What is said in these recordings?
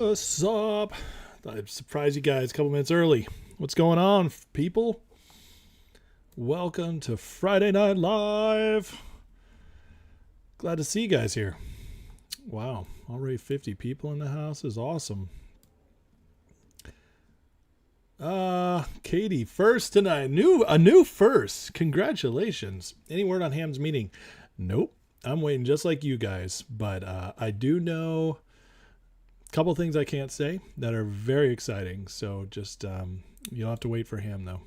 What's up? Thought I'd surprise you guys a couple minutes early. What's going on, people? Welcome to Friday Night Live. Glad to see you guys here. Wow, already 50 people in the house is awesome. Katie, first tonight. A new first. Congratulations. Any word on Ham's meeting? Nope. I'm waiting just like you guys, but I do know couple things I can't say that are very exciting. So just you'll have to wait for him though.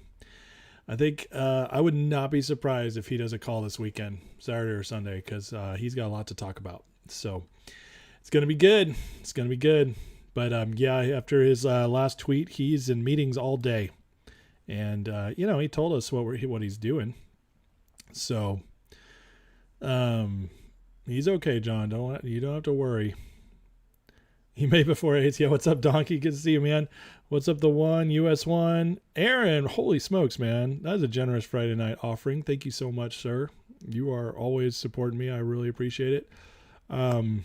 I think I would not be surprised if he does a call this weekend, Saturday or Sunday, because he's got a lot to talk about. So it's gonna be good. It's gonna be good. But yeah, after his last tweet, he's in meetings all day, and he told us what he's doing. So he's okay, John. You don't have to worry. He made before 8. Yeah, what's up, Donkey? Good to see you, man. What's up, the one, US1? Aaron, holy smokes, man. That is a generous Friday night offering. Thank you so much, sir. You are always supporting me. I really appreciate it. Honey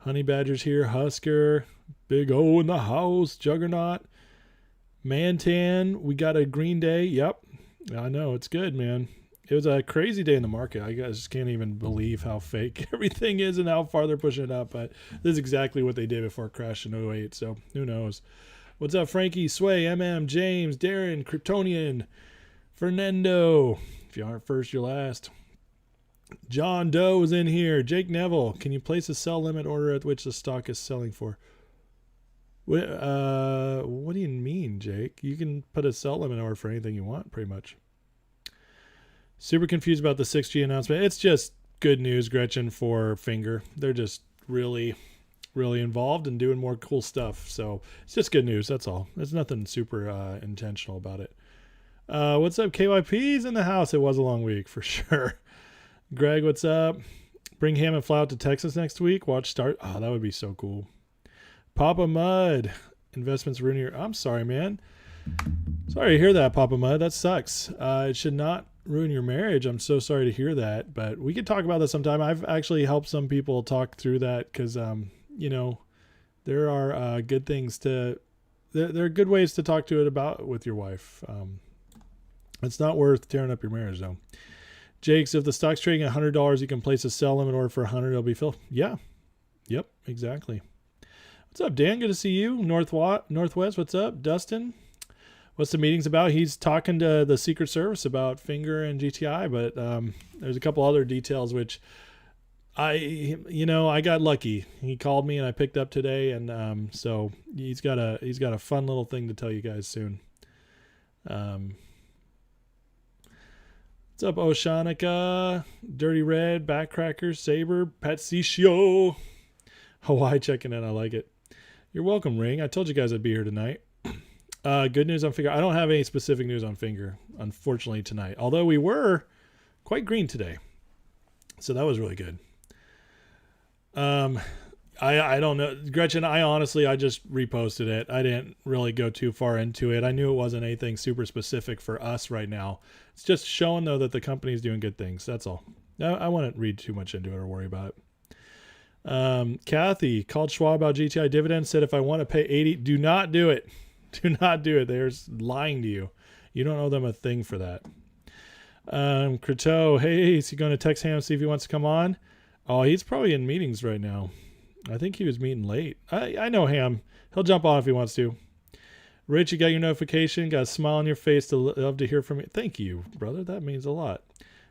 Badger's here. Husker. Big O in the house. Juggernaut. Mantan. We got a green day. Yep. I know. It's good, man. It was a crazy day in the market. I just can't even believe how fake everything is and how far they're pushing it up. But this is exactly what they did before it crashed in '08. So who knows? What's up, Frankie, Sway, MM, James, Darren, Kryptonian, Fernando. If you aren't first, you're last. John Doe is in here. Jake Neville, can you place a sell limit order at which the stock is selling for? What do you mean, Jake? You can put a sell limit order for anything you want, pretty much. Super confused about the 6G announcement. It's just good news, Gretchen, for fngr. They're just really, really involved and doing more cool stuff. So it's just good news. That's all. There's nothing super intentional about it. What's up? KYP's in the house. It was a long week for sure. Greg, what's up? Bring Ham and fly out to Texas next week. Watch start. Oh, that would be so cool. Papa Mud. Investments ruining your... I'm sorry, man. Sorry to hear that, Papa Mud. That sucks. It should not ruin your marriage. I'm so sorry to hear that, but we could talk about that sometime. I've actually helped some people talk through that because there are good things to there are good ways to talk to it about with your wife. It's not worth tearing up your marriage though. Jakes, if the stock's trading $100, you can place a sell limit order for 100. It'll be filled. Yeah. Yep, exactly. What's up, Dan? Good to see you. Northwest, what's up? Dustin, what's the meeting's about? He's talking to the Secret Service about fngr and GTI, but there's a couple other details which I got lucky. He called me and I picked up today, and so he's got a fun little thing to tell you guys soon. What's up, Oshanika, Dirty Red, Backcracker, Saber, Patsicio, Hawaii checking in. I like it. You're welcome, Ring. I told you guys I'd be here tonight. Good news on fngr. I don't have any specific news on fngr, unfortunately, tonight. Although we were quite green today. So that was really good. I don't know. Gretchen, I just reposted it. I didn't really go too far into it. I knew it wasn't anything super specific for us right now. It's just showing, though, that the company's doing good things. That's all. I wouldn't read too much into it or worry about it. Kathy called Schwab about GTI dividends, said if I want to pay 80, do not do it. Do not do it. They're lying to you. You don't owe them a thing for that. Croteau, hey, is he going to text Ham see if he wants to come on? Oh, he's probably in meetings right now. I think he was meeting late. I know Ham. He'll jump on if he wants to. Rich, you got your notification. Got a smile on your face. Love to hear from you. Thank you, brother. That means a lot.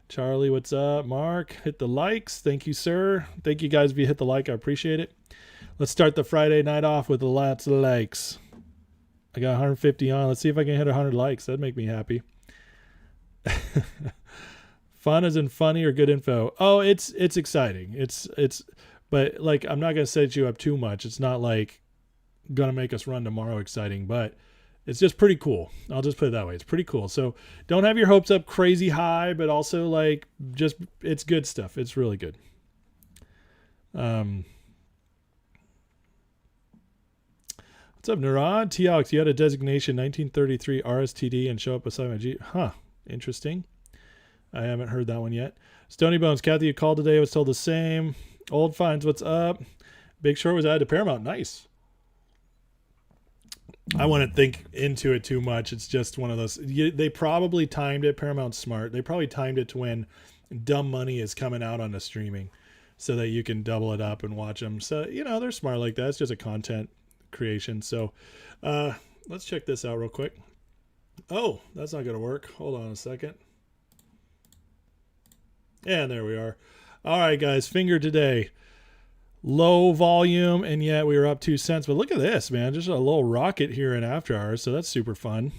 Charlie, what's up? Mark, hit the likes. Thank you, sir. Thank you guys if you hit the like. I appreciate it. Let's start the Friday night off with lots of likes. I got 150 on. Let's see if I can hit 100 likes. That'd make me happy. Fun as in funny or good info? Oh, it's exciting. But like, I'm not going to set you up too much. It's not like going to make us run tomorrow exciting, but it's just pretty cool. I'll just put it that way. It's pretty cool. So don't have your hopes up crazy high, but also like just, it's good stuff. It's really good. What's up, Nurad? T-Alex, you had a designation 1933 RSTD and show up beside my G. Huh. Interesting. I haven't heard that one yet. Stony Bones, Kathy, you called today. I was told the same. Old Finds, what's up? Big short was added to Paramount. Nice. I wouldn't think into it too much. It's just one of those. They probably timed it. Paramount's smart. They probably timed it to when dumb money is coming out on the streaming, so that you can double it up and watch them. So they're smart like that. It's just a content creation. So let's check this out real quick. Oh, that's not gonna work. Hold on a second. And there we are. All right, guys. Finger today. Low volume, and yet we were up 2 cents. But look at this, man. Just a little rocket here in after hours. So that's super fun.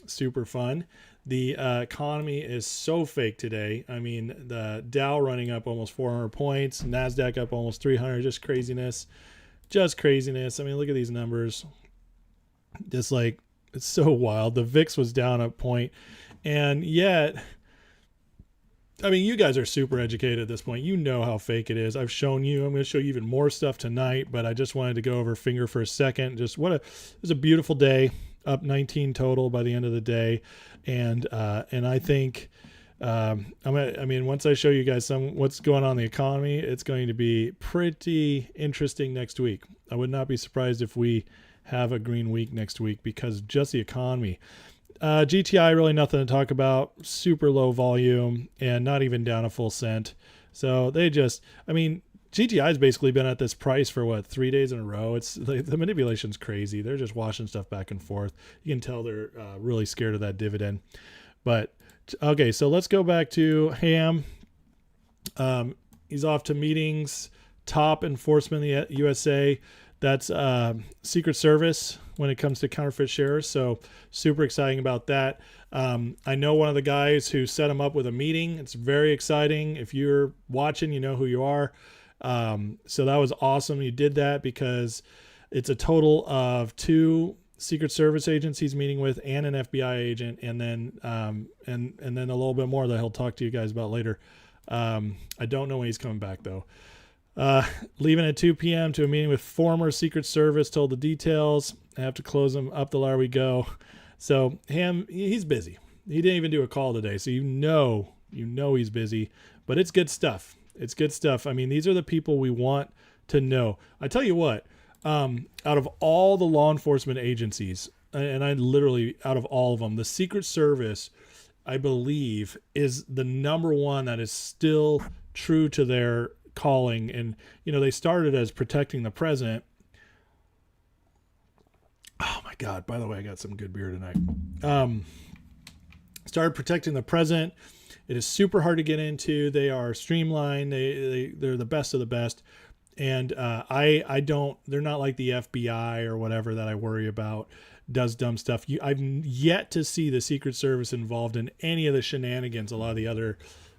Super fun. The economy is so fake today. I mean, the Dow running up almost 400 points. NASDAQ up almost 300. Just craziness. Just craziness. I mean, look at these numbers. Just like, it's so wild. The VIX was down a point. And yet, I mean, you guys are super educated at this point. You know how fake it is. I've shown you. I'm going to show you even more stuff tonight, but I just wanted to go over Finger for a second. Just it was a beautiful day, up 19 total by the end of the day. And I think, once I show you guys what's going on in the economy, it's going to be pretty interesting next week. I would not be surprised if we have a green week next week because just the economy. GTI, really nothing to talk about. Super low volume and not even down a full cent. So GTI's basically been at this price for 3 days in a row. It's the manipulation's crazy. They're just washing stuff back and forth. You can tell they're really scared of that dividend. But okay, so let's go back to Ham. He's off to meetings. Top enforcement in the USA. That's Secret Service when it comes to counterfeit shares. So super exciting about that. I know one of the guys who set him up with a meeting. It's very exciting. If you're watching, you know who you are. So that was awesome. You did that because it's a total of 2 Secret Service agents he's meeting with and an FBI agent. And then and then a little bit more that he'll talk to you guys about later. I don't know when he's coming back though. Leaving at 2 p.m. to a meeting with former Secret Service, told the details. I have to close him up the lar we go. So Ham, he's busy. He didn't even do a call today. So you know he's busy, but it's good stuff. It's good stuff. I mean, these are the people we want to know. I tell you what, out of all the law enforcement agencies, and out of all of them, the Secret Service, I believe, is the number one that is still true to their calling. And they started as protecting the president. Oh my God, by the way, I got some good beer tonight. Started protecting the president. It is super hard to get into. They are streamlined. They're the best of the best. And they're not like the FBI or whatever that I worry about does dumb stuff. I've yet to see the Secret Service involved in any of the shenanigans a lot of the other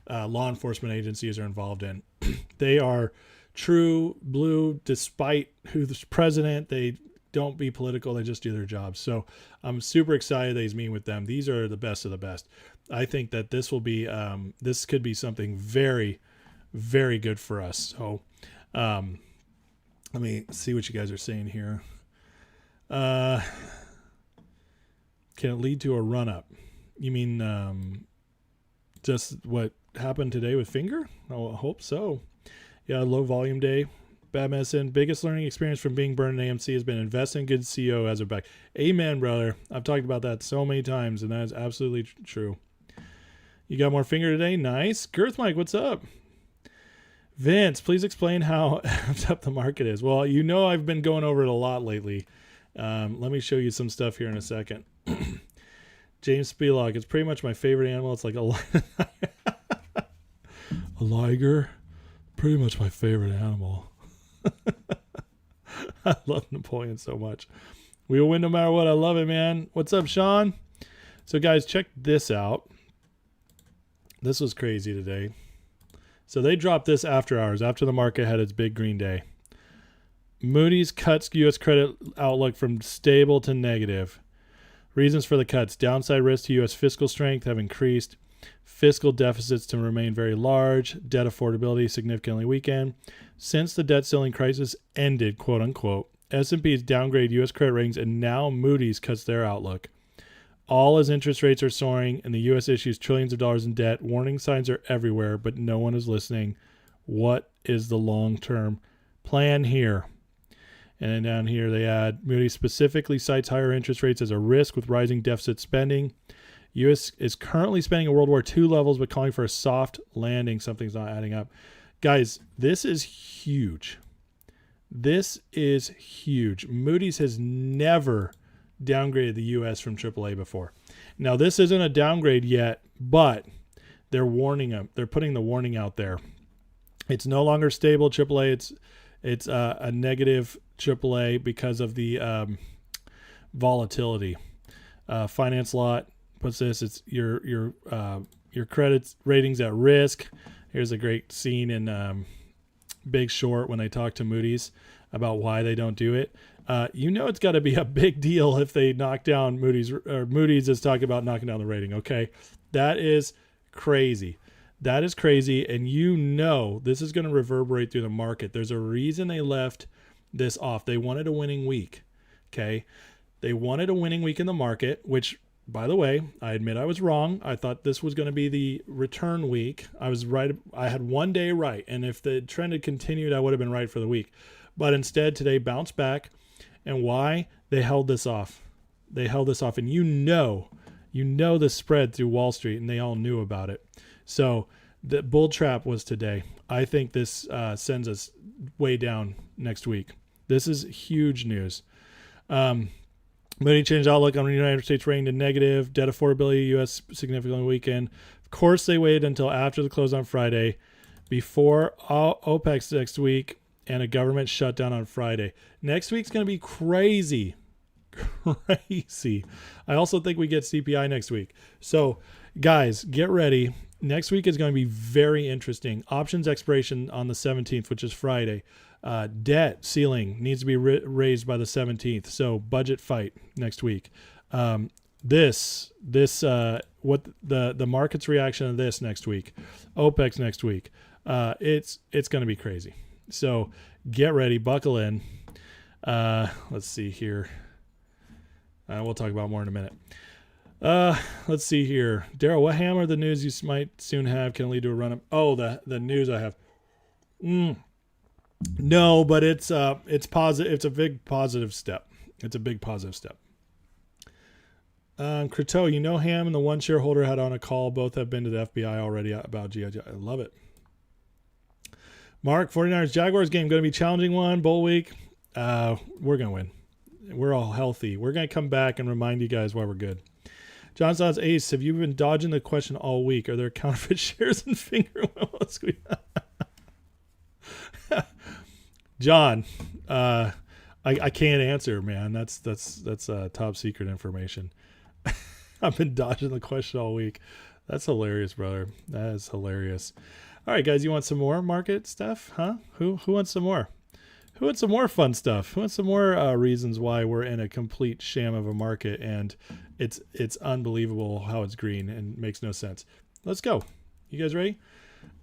law enforcement agencies are involved in. They are true blue, despite who's president. They don't be political. They just do their jobs. So I'm super excited that he's meeting with them. These are the best of the best. I think that this will be, this could be something very, very good for us. So let me see what you guys are saying here. Can it lead to a run up? You mean just what happened today with Finger? I hope so. Yeah, low volume day. Bad medicine. Biggest learning experience from being burned in AMC has been invest in good CEO as a back. Amen, brother. I've talked about that so many times, and that is absolutely true. You got more Finger today? Nice. Girth Mike, what's up? Vince, please explain how amped up the market is. Well, I've been going over it a lot lately. Let me show you some stuff here in a second. James Spelog, it's pretty much my favorite animal. It's like a liger. Pretty much my favorite animal. I love Napoleon so much. We will win no matter what. I love it, man. What's up, Sean? So, guys, check this out. This was crazy today. So they dropped this after hours, after the market had its big green day. Moody's cuts U.S. credit outlook from stable to negative. Reasons for the cuts. Downside risks to U.S. fiscal strength have increased. Fiscal deficits to remain very large. Debt affordability significantly weakened. Since the debt ceiling crisis ended, quote unquote, S&P's downgrade U.S. credit ratings, and now Moody's cuts their outlook. All as interest rates are soaring and the U.S. issues trillions of dollars in debt. Warning signs are everywhere, but no one is listening. What is the long-term plan here? And then down here they add, Moody specifically cites higher interest rates as a risk with rising deficit spending. U.S. is currently spending at World War II levels, but calling for a soft landing. Something's not adding up. Guys, this is huge. This is huge. Moody's has never downgraded the U.S. from AAA before. Now, this isn't a downgrade yet, but they're warning them. They're putting the warning out there. It's no longer stable AAA. It's a negative AAA because of the volatility. Finance Lot puts this. It's your credit ratings at risk. Here's a great scene in Big Short when they talk to Moody's about why they don't do it. It's got to be a big deal if they knock down Moody's, or Moody's is talking about knocking down the rating. Okay, that is crazy. That is crazy, and this is going to reverberate through the market. There's a reason they left this off. They wanted a winning week. Okay, they wanted a winning week in the market, which, by the way, I admit I was wrong. I thought this was going to be the return week. I was right. I had one day right. And if the trend had continued, I would have been right for the week. But instead, today bounced back. And why? They held this off. They held this off. And the spread through Wall Street, and they all knew about it. So the bull trap was today. I think this sends us way down next week. This is huge news. Moody changed outlook on the United States rating to negative. Debt affordability, U.S. significantly weakened. Of course, they waited until after the close on Friday, before OPEC next week, and a government shutdown on Friday. Next week's going to be crazy. Crazy. I also think we get CPI next week. So, guys, get ready. Next week is going to be very interesting. Options expiration on the 17th, which is Friday. Debt ceiling needs to be raised by the 17th. So budget fight next week. What the market's reaction to this next week, OPEC's next week. It's going to be crazy. So get ready, buckle in. Let's see here. We'll talk about more in a minute. Let's see here. Daryl, what hammer the news you might soon have can lead to a run up? Oh, the news I have. No, but it's positive. It's a big positive step. It's a big positive step. Croteau, Ham and the one shareholder had on a call. Both have been to the FBI already about GIG. I love it. Mark, 49ers Jaguars game going to be challenging one. Bowl week. We're going to win. We're all healthy. We're going to come back and remind you guys why we're good. John Sons Ace, have you been dodging the question all week? Are there counterfeit shares in finger? John, I can't answer, man. That's top secret information. I've been dodging the question all week. That's hilarious, brother. That is hilarious. All right, guys, you want some more market stuff? Huh? Who wants some more? Who wants some more fun stuff? Who wants some more reasons why we're in a complete sham of a market and it's unbelievable how it's green and makes no sense? Let's go. You guys ready?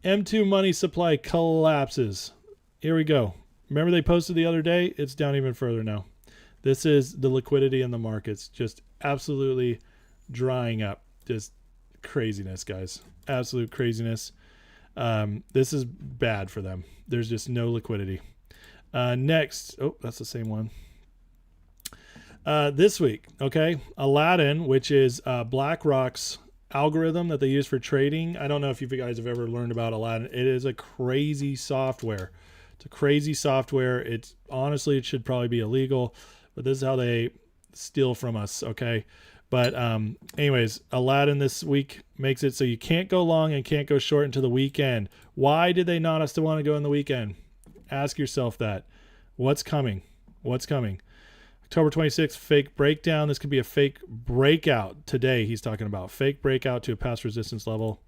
M2 money supply collapses. Here we go. Remember they posted the other day? It's down even further now. This is the liquidity in the markets just absolutely drying up. Just craziness, guys. Absolute craziness. This is bad for them. There's just no liquidity. Next. Oh, that's the same one. This week, okay, Aladdin, which is BlackRock's algorithm that they use for trading. I don't know if you guys have ever learned about Aladdin. It is a crazy software. It's a crazy software. It should probably be illegal, but this is how they steal from us, okay? But anyways, Aladdin this week makes it so you can't go long and can't go short into the weekend. Why did they not us to want to go in the weekend? Ask yourself that. What's coming? What's coming? October 26th, fake breakdown. This could be a fake breakout. Today, he's talking about fake breakout to a past resistance level.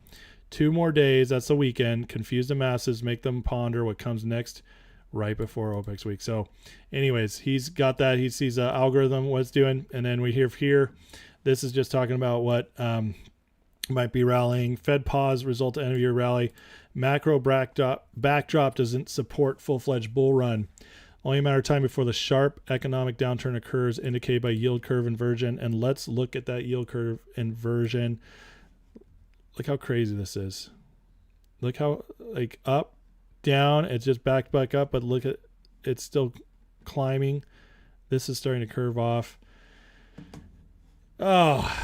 2 more days. That's the weekend. Confuse the masses. Make them ponder what comes next right before OPEX week. So anyways, he's got that. He sees the algorithm, what it's doing. And then we hear here, this is just talking about what might be rallying. Fed pause, result to end of year rally. Macro backdrop doesn't support full-fledged bull run. Only a matter of time before the sharp economic downturn occurs, indicated by yield curve inversion. And let's look at that yield curve inversion. Look how crazy this is. Look how, like, up, down, it's just back up, but look at it's still climbing. This is starting to curve off. Oh,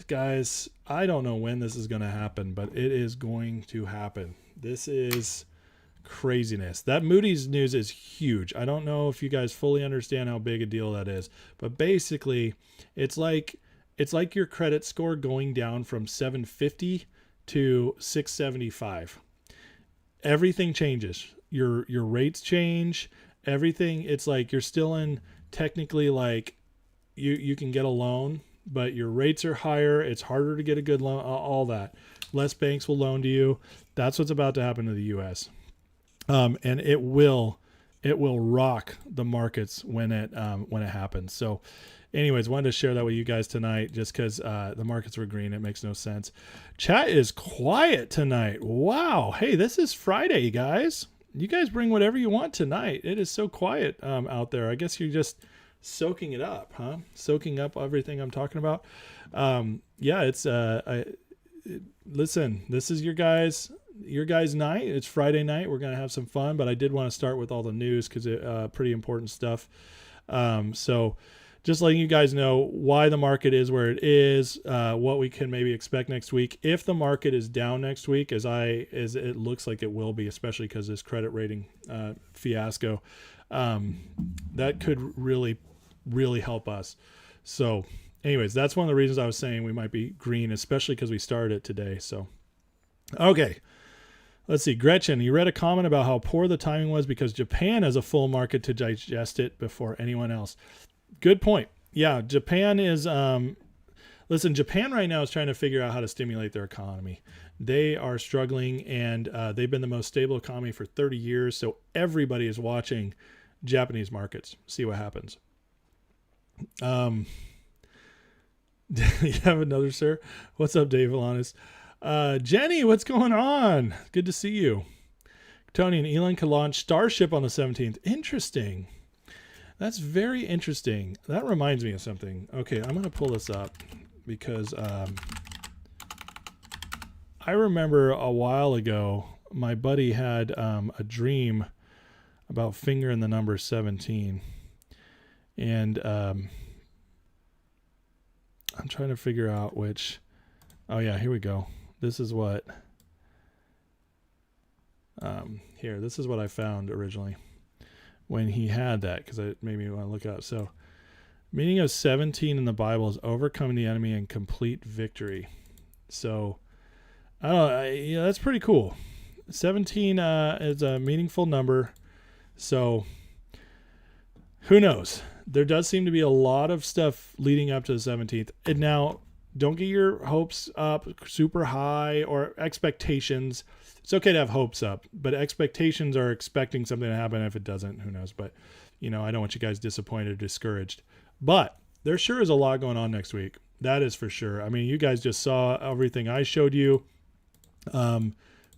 guys, I don't know when this is going to happen, but it is going to happen. This is craziness. That Moody's news is huge. I don't know if you guys fully understand how big a deal that is, but basically it's like your credit score going down from 750 to 675. Everything changes. Your rates change. Everything. It's like you're still in technically like you can get a loan, but your rates are higher. It's harder to get a good loan. All that. Less banks will loan to you. That's what's about to happen to the U.S. And it will rock the markets when it happens. So, anyways, wanted to share that with you guys tonight, just because the markets were green. It makes no sense. Chat is quiet tonight. Wow. Hey, this is Friday, guys. You guys bring whatever you want tonight. It is so quiet out there. I guess you're just soaking it up, huh? Soaking up everything I'm talking about. Yeah, it's listen, this is your guys' night. It's Friday night. We're going to have some fun, but I did want to start with all the news because it pretty important stuff. So just letting you guys know why the market is where it is, what we can maybe expect next week. If the market is down next week, as it looks like it will be, especially because this credit rating fiasco, that could really, really help us. So anyways, that's one of the reasons I was saying we might be green, especially because we started it today. So, okay. Let's see. Gretchen, you read a comment about how poor the timing was because Japan has a full market to digest it before anyone else. Good point. Yeah, Japan is, listen, Japan right now is trying to figure out how to stimulate their economy. They are struggling, and they've been the most stable economy for 30 years. So everybody is watching Japanese markets. See what happens. You have another, sir? What's up, Dave Alanis? Jenny, what's going on? Good to see you. Tony and Elon could launch Starship on the 17th. Interesting. That's very interesting. That reminds me of something. Okay, I'm going to pull this up because I remember a while ago my buddy had a dream about fingering the number 17. And I'm trying to figure out which. Oh, yeah, here we go. This is what this is what I found originally when he had that, because it made me want to look up. So meaning of 17 in the Bible is overcoming the enemy and complete victory. So I don't know, yeah, that's pretty cool. 17 is a meaningful number. So who knows? There does seem to be a lot of stuff leading up to the 17th. And now, don't get your hopes up super high or expectations. It's okay to have hopes up, but expectations are expecting something to happen. If it doesn't, who knows? But, I don't want you guys disappointed or discouraged. But there sure is a lot going on next week. That is for sure. I mean, you guys just saw everything I showed you.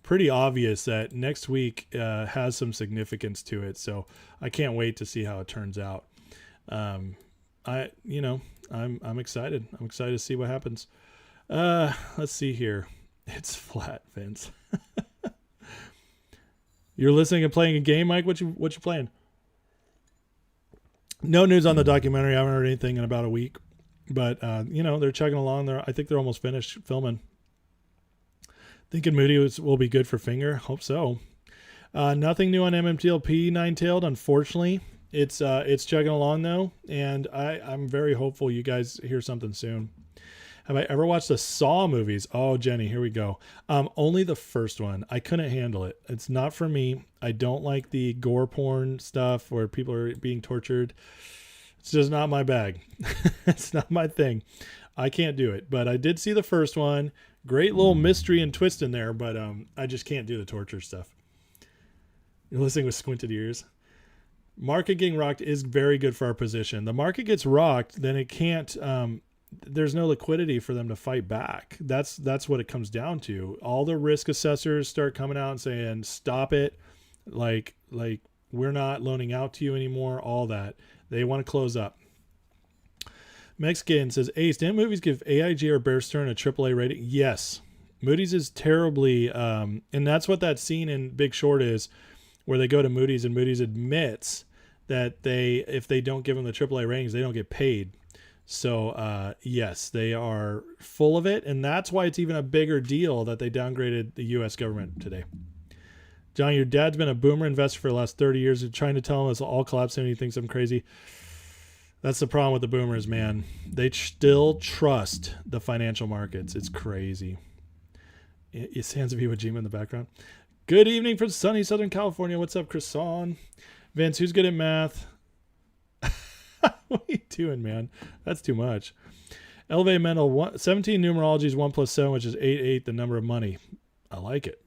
Pretty obvious that next week has some significance to it. So I can't wait to see how it turns out. I'm excited. I'm excited to see what happens. Let's see here. It's flat, Vince. You're listening and playing a game, Mike? What you playing? No news on the documentary. I haven't heard anything in about a week. But they're chugging along there. I think they're almost finished filming. Thinking Moody will be good for Finger. Hope so. Nothing new on MMTLP Nine-Tailed, unfortunately. It's chugging along though, and I'm very hopeful you guys hear something soon. Have I ever watched the Saw movies? Oh, Jenny, here we go. Only the first one. I couldn't handle it. It's not for me. I don't like the gore porn stuff where people are being tortured. It's just not my bag. It's not my thing. I can't do it. But I did see the first one. Great little mystery and twist in there, but I just can't do the torture stuff. You're listening with squinted ears. Market getting rocked is very good for our position. The market gets rocked, then it can't. There's no liquidity for them to fight back. That's what it comes down to. All the risk assessors start coming out and saying, "Stop it! Like we're not loaning out to you anymore." All that they want to close up. Mexican says, Ace, didn't movies give AIG or Bear Stearns a AAA rating? Yes. Moody's is terribly, and that's what that scene in Big Short is, where they go to Moody's and Moody's admits that if they don't give them the AAA ratings, they don't get paid. So yes, they are full of it, and that's why it's even a bigger deal that they downgraded the U.S. government today. John, your dad's been a boomer investor for the last 30 years. You're trying to tell him it's all collapsing and he thinks I'm crazy. That's the problem with the boomers, man. They still trust the financial markets. It's crazy. It's hands of Iwo Jima in the background. Good evening from sunny Southern California. What's up, Chrison? Vince, who's good at math? What are you doing, man? That's too much. Elevate mental. 17 numerology is 1 plus 7, which is 8, the number of money. I like it.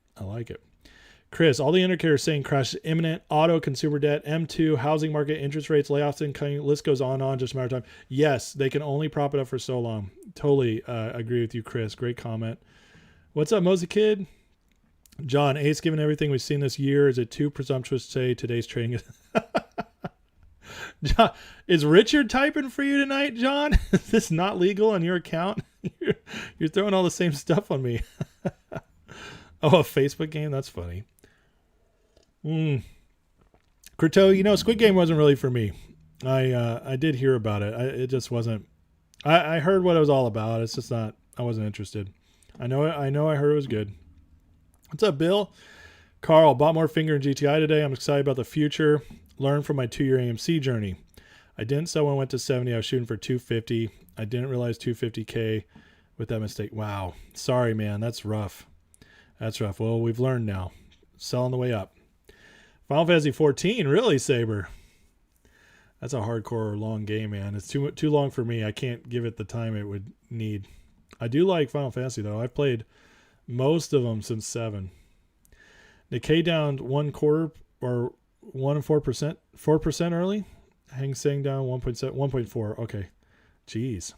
Chris, all the indicators saying crash is imminent. Auto, consumer debt, M2, housing market, interest rates, layoffs incoming. List goes on, just a matter of time. Yes, they can only prop it up for so long. Totally agree with you, Chris. Great comment. What's up, Mosey Kid? John, Ace, given everything we've seen this year, is it too presumptuous to say today's trading is... John, is Richard typing for you tonight, John? Is this not legal on your account? You're throwing all the same stuff on me. Oh, a Facebook game? That's funny. Curto, Squid Game wasn't really for me. I did hear about it. It just wasn't. I heard what it was all about. It's just not. I wasn't interested. I know. I heard it was good. What's up, Bill? Carl, bought more finger in GTI today. I'm excited about the future. Learned from my 2-year AMC journey. I didn't sell when I went to 70. I was shooting for 250. I didn't realize 250K with that mistake. Wow. Sorry, man. That's rough. Well, we've learned now. Sell on the way up. Final Fantasy 14, really, Saber? That's a hardcore long game, man. It's too long for me. I can't give it the time it would need. I do like Final Fantasy, though. I've played most of them since 7. Nikkei down 1/4 or 1 and 4%. 4% early. Hang Seng down 1.7, 1.4. Okay. Jeez.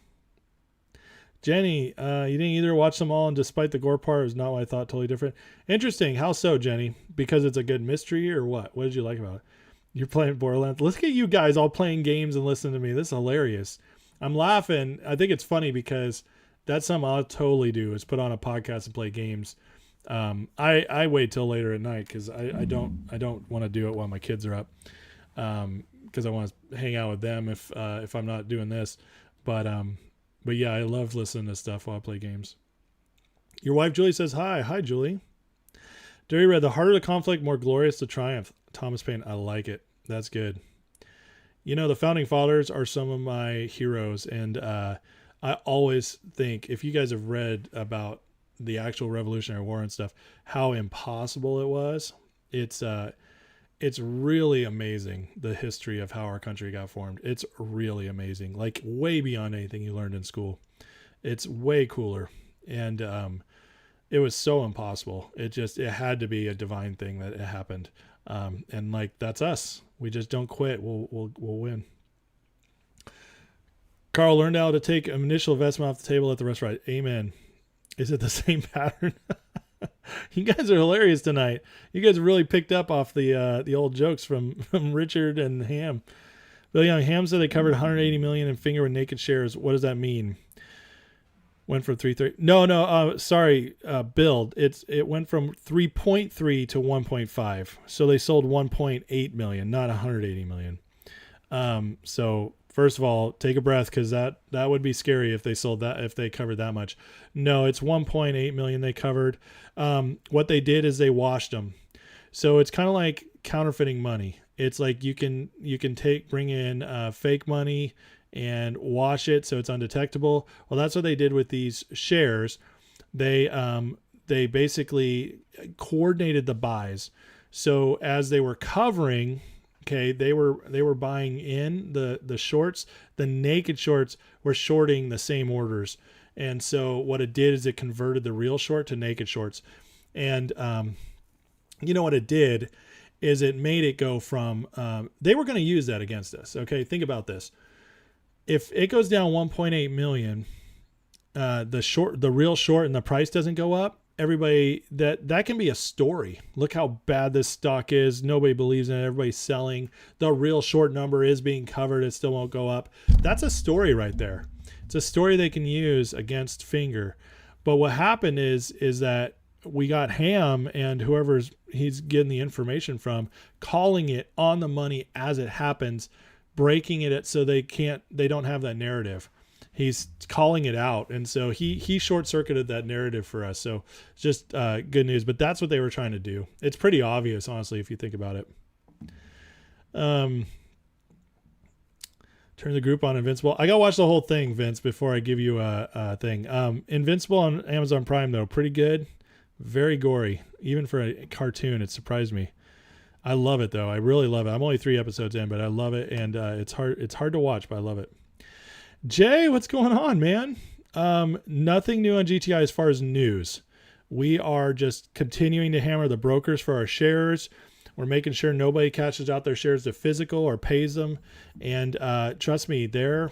Jenny, you didn't either watch them all, and despite the gore part, it was not what I thought. Totally different. Interesting. How so, Jenny? Because it's a good mystery, or what? What did you like about it? You're playing Borderlands. Look at you guys all playing games and listening to me. This is hilarious. I'm laughing. I think it's funny because that's something I'll totally do, is put on a podcast and play games. I wait till later at night because I don't want to do it while my kids are up, because I want to hang out with them if I'm not doing this. But yeah, I love listening to stuff while I play games. Your wife Julie says hi. Hi, Julie. Dirty Red, the harder the conflict, more glorious the triumph. Thomas Paine, I like it. That's good. The founding fathers are some of my heroes, and I always think, if you guys have read about the actual Revolutionary War and stuff, how impossible it was. It's really amazing, the history of how our country got formed. It's really amazing, like way beyond anything you learned in school. It's way cooler. And it was so impossible. It had to be a divine thing that it happened. And like, that's us. We just don't quit. We'll win. Carl learned how to take an initial investment off the table at the restaurant. Amen. Is it the same pattern? You guys are hilarious tonight. You guys really picked up off the old jokes from Richard and Ham. Bill Young, Ham said they covered 180 million in finger with naked shares. What does that mean? Went from 3.3. No. Sorry, Bill. It went from 3.3 to 1.5. So they sold 1.8 million, not 180 million. So first of all, take a breath, because that would be scary if they covered that much. No, it's 1.8 million they covered. What they did is they washed them. So it's kind of like counterfeiting money. It's like you can bring in fake money and wash it so it's undetectable. Well, that's what they did with these shares. They basically coordinated the buys. So as they were covering, okay, they were buying in the shorts. The naked shorts were shorting the same orders. And so what it did is it converted the real short to naked shorts. And what it did is it made it go from, they were going to use that against us. Okay, think about this. If it goes down 1.8 million, the real short, and the price doesn't go up, everybody, that can be a story. Look how bad this stock is. Nobody believes in it. Everybody's selling. The real short number is being covered. It still won't go up. That's a story right there. It's a story they can use against Finger. But what happened is that we got Ham and whoever's he's getting the information from calling it on the money as it happens, breaking it so they don't have that narrative. He's calling it out, and so he short-circuited that narrative for us. So just good news, but that's what they were trying to do. It's pretty obvious, honestly, if you think about it. Turn the group on Invincible. I gotta watch the whole thing, Vince, before I give you a thing. Invincible on Amazon Prime, though, pretty good. Very gory, even for a cartoon. It surprised me. I love it, though. I really love it. I'm only 3 episodes in, but I love it, and it's hard to watch, but I love it. Jay, what's going on, man? Nothing new on GTI as far as news. We are just continuing to hammer the brokers for our shares. We're making sure nobody cashes out their shares to physical or pays them. And trust me, they're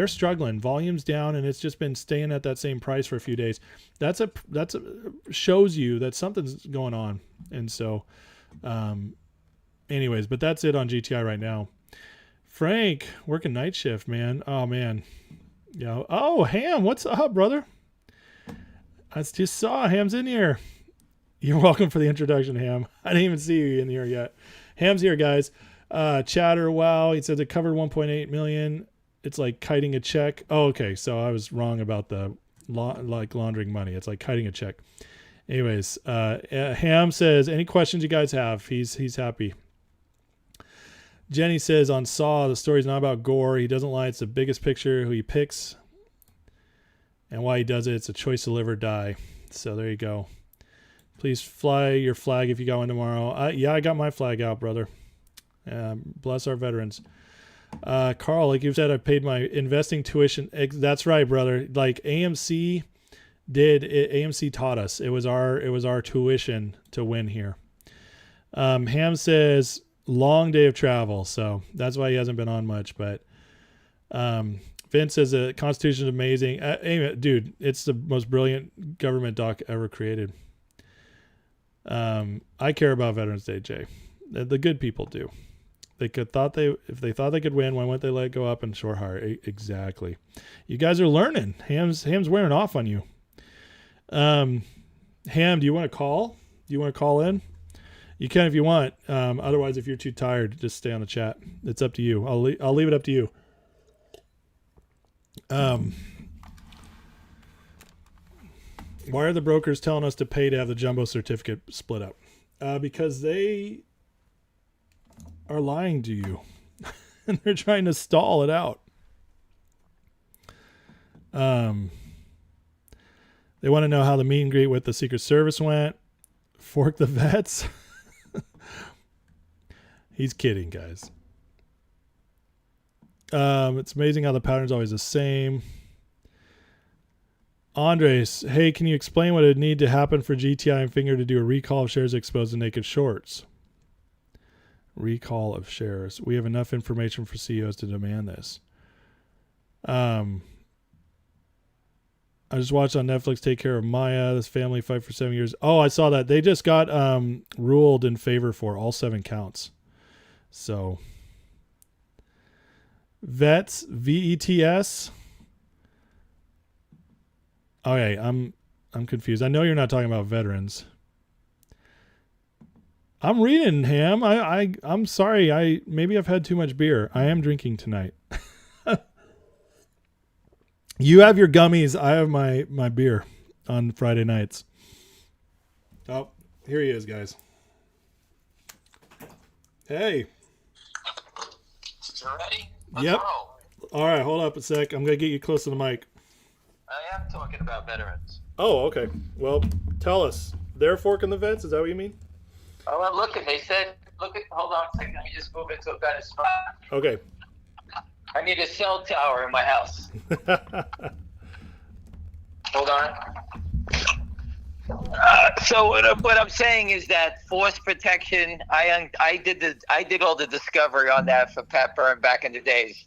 struggling. Volume's down, and it's just been staying at that same price for a few days. That's shows you that something's going on. And so, anyways, but that's it on GTI right now. Frank, working night shift, man. Oh, man. Yeah. Oh, Ham, what's up, brother? I just saw Ham's in here. You're welcome for the introduction, Ham. I didn't even see you in here yet. Ham's here, guys. Chatter, wow. He says it covered 1.8 million. It's like kiting a check. Oh, okay. So I was wrong about the laundering money. It's like kiting a check. Anyways, Ham says, any questions you guys have? He's happy. Jenny says on Saw, the story's not about gore. He doesn't lie. It's the biggest picture, who he picks, and why he does it. It's a choice to live or die. So there you go. Please fly your flag if you got one tomorrow. Yeah, I got my flag out, brother. Bless our veterans. Carl, like you've said, I paid my investing tuition. That's right, brother. Like AMC did. AMC taught us. It was our tuition to win here. Ham says, long day of travel, so that's why he hasn't been on much. But Vince says the Constitution is amazing. Dude, it's the most brilliant government doc ever created. I care about Veterans Day, Jay. The good people do. If they thought they could win, why wouldn't they let it go up and short hire? Exactly. You guys are learning. Ham's wearing off on you. Ham, do you want to call? Do you want to call in? You can if you want. Otherwise, if you're too tired, just stay on the chat. It's up to you. I'll leave it up to you. Why are the brokers telling us to pay to have the jumbo certificate split up? Because they are lying to you. And they're trying to stall it out. They want to know how the meet and greet with the Secret Service went. Fork the vets. He's kidding, guys. It's amazing how the pattern's always the same. Andres, hey, can you explain what would need to happen for GTI and fngr to do a recall of shares exposed to naked shorts? Recall of shares. We have enough information for CEOs to demand this. I just watched on Netflix Take Care of Maya. This family fight for 7 years. Oh, I saw that. They just got ruled in favor for all 7 counts. So, vets, VETS. Okay, I'm confused. I know you're not talking about veterans. I'm reading, Ham. I'm sorry. Maybe I've had too much beer. I am drinking tonight. You have your gummies. I have my beer on Friday nights. Oh, here he is, guys. Hey. You ready? Yep. All right, hold up a sec. I'm going to get you close to the mic. I am talking about veterans. Oh, okay. Well, tell us. They're forking the vets? Is that what you mean? Oh, well, look, they said, hold on a second. Let me just move into a better spot. Okay. I need a cell tower in my house. Hold on. So what I'm saying is that force protection. I did all the discovery on that for Pat Byrne back in the days.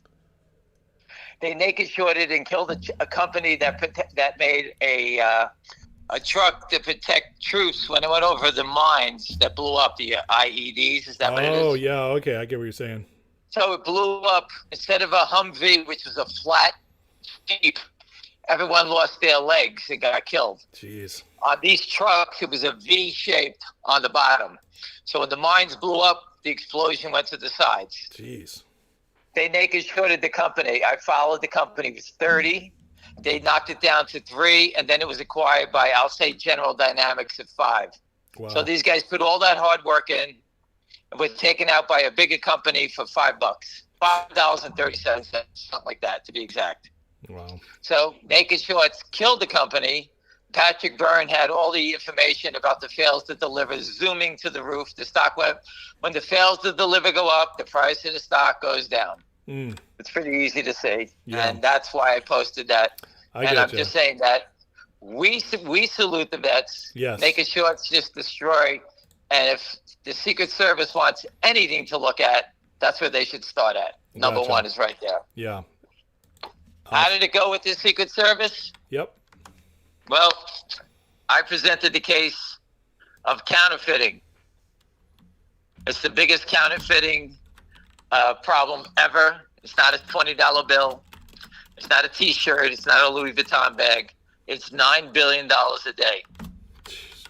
They naked shorted and killed a company that made a truck to protect troops when it went over the mines that blew up the IEDs. Is that what it is? Oh yeah, okay, I get what you're saying. So it blew up, instead of a Humvee, which was a flat Jeep, Everyone lost their legs and got killed. Jeez. On these trucks, it was a V-shaped on the bottom. So when the mines blew up, the explosion went to the sides. Jeez. They naked shorted the company. I followed the company. It was 30. They knocked it down to 3, and then it was acquired by, I'll say, General Dynamics at 5. Wow. So these guys put all that hard work in and were taken out by a bigger company for $5, $5.37, something like that, to be exact. Wow. So naked shorts killed the company. Patrick Byrne had all the information about the fails to deliver zooming to the roof. The stock went, when the fails to deliver go up, the price of the stock goes down. It's pretty easy to see. Yeah. And that's why I posted that. I'm just saying that we salute the vets. Yes. Naked shorts just destroy. And if the Secret Service wants anything to look at, that's where they should start at. Number one is right there. Yeah. How did it go with the Secret Service? Yep. Well, I presented the case of counterfeiting. It's the biggest counterfeiting problem ever. It's not a $20 bill. It's not a T-shirt. It's not a Louis Vuitton bag. It's $9 billion a day.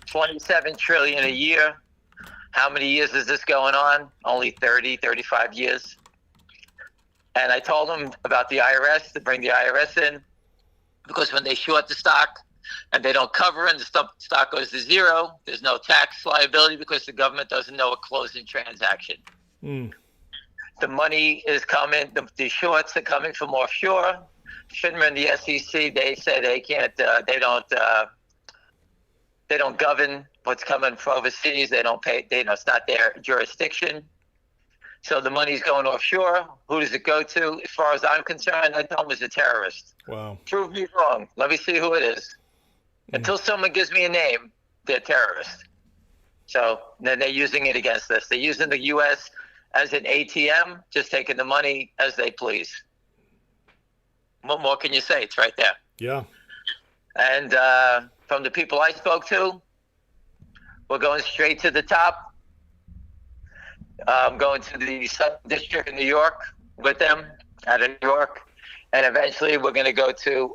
27 trillion a year. How many years is this going on? Only 30, 35 years. And I told them about the IRS, to bring the IRS in, because when they short the stock and they don't cover it and the stock goes to zero, there's no tax liability because the government doesn't know a closing transaction. The money is coming, the shorts are coming from offshore. FINRA and the SEC, they say they can't, they don't govern what's coming from overseas. They don't pay, it's not their jurisdiction. So the money's going offshore. Who does it go to? As far as I'm concerned, I tell them it's a terrorist. Wow. Prove me wrong. Let me see who it is. Until someone gives me a name, they're terrorists. So then they're using it against us. They're using the U.S. as an ATM, just taking the money as they please. What more can you say? It's right there. Yeah. And from the people I spoke to, we're going straight to the top. I'm going to the Southern District in New York with them, out of New York. And eventually we're going to go to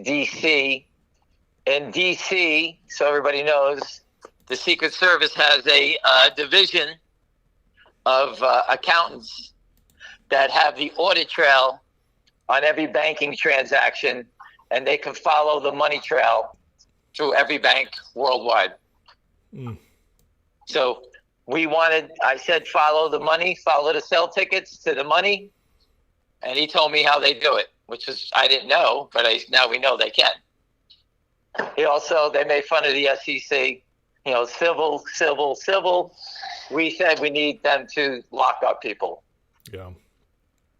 D.C. In D.C., so everybody knows, the Secret Service has a division of accountants that have the audit trail on every banking transaction, and they can follow the money trail through every bank worldwide. So I said, follow the money, follow the sell tickets to the money. And he told me how they do it, which is, I didn't know, but now we know they can. They made fun of the SEC, civil. We said we need them to lock up people. Yeah.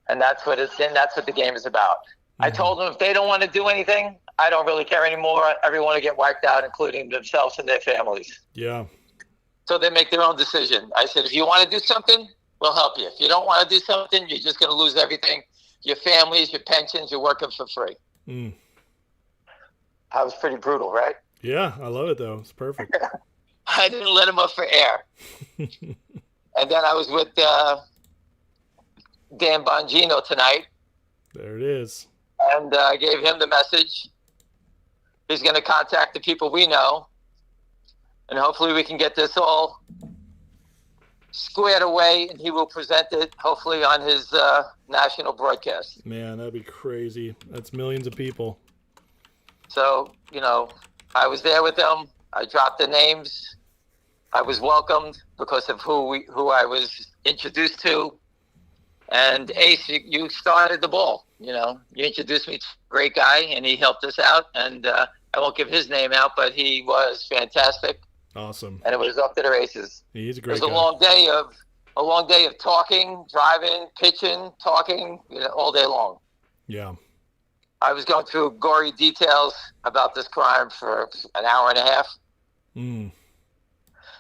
And that's what the game is about. I told them if they don't want to do anything, I don't really care anymore. Everyone will get wiped out, including themselves and their families. Yeah. So they make their own decision. I said, if you want to do something, we'll help you. If you don't want to do something, you're just going to lose everything. Your families, your pensions, you're working for free. I was pretty brutal, right? Yeah, I love it, though. It's perfect. I didn't let him up for air. And then I was with Dan Bongino tonight. There it is. And I gave him the message. He's going to contact the people we know. And hopefully we can get this all squared away, and he will present it, hopefully, on his national broadcast. Man, that'd be crazy. That's millions of people. So, I was there with them. I dropped the names. I was welcomed because of who I was introduced to. And Ace, you started the ball. You introduced me to a great guy, and he helped us out. And I won't give his name out, but he was fantastic. Awesome. And it was up to the races. He's a great guy. It was a long day of talking, driving, pitching, talking, all day long. Yeah. I was going through gory details about this crime for an hour and a half.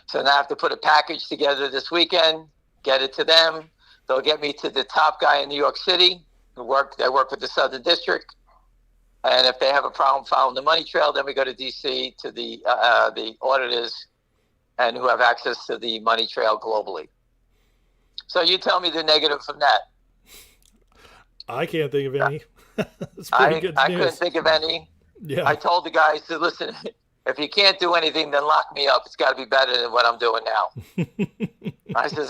So now I have to put a package together this weekend, get it to them. They'll get me to the top guy in New York City. They work with the Southern District. And if they have a problem following the money trail, then we go to D.C. to the auditors and who have access to the money trail globally. So you tell me the negative from that. I can't think of any. That's pretty good I news. couldn't think of any. Yeah. I told the guys to listen. If you can't do anything, then lock me up. It's got to be better than what I'm doing now. I said,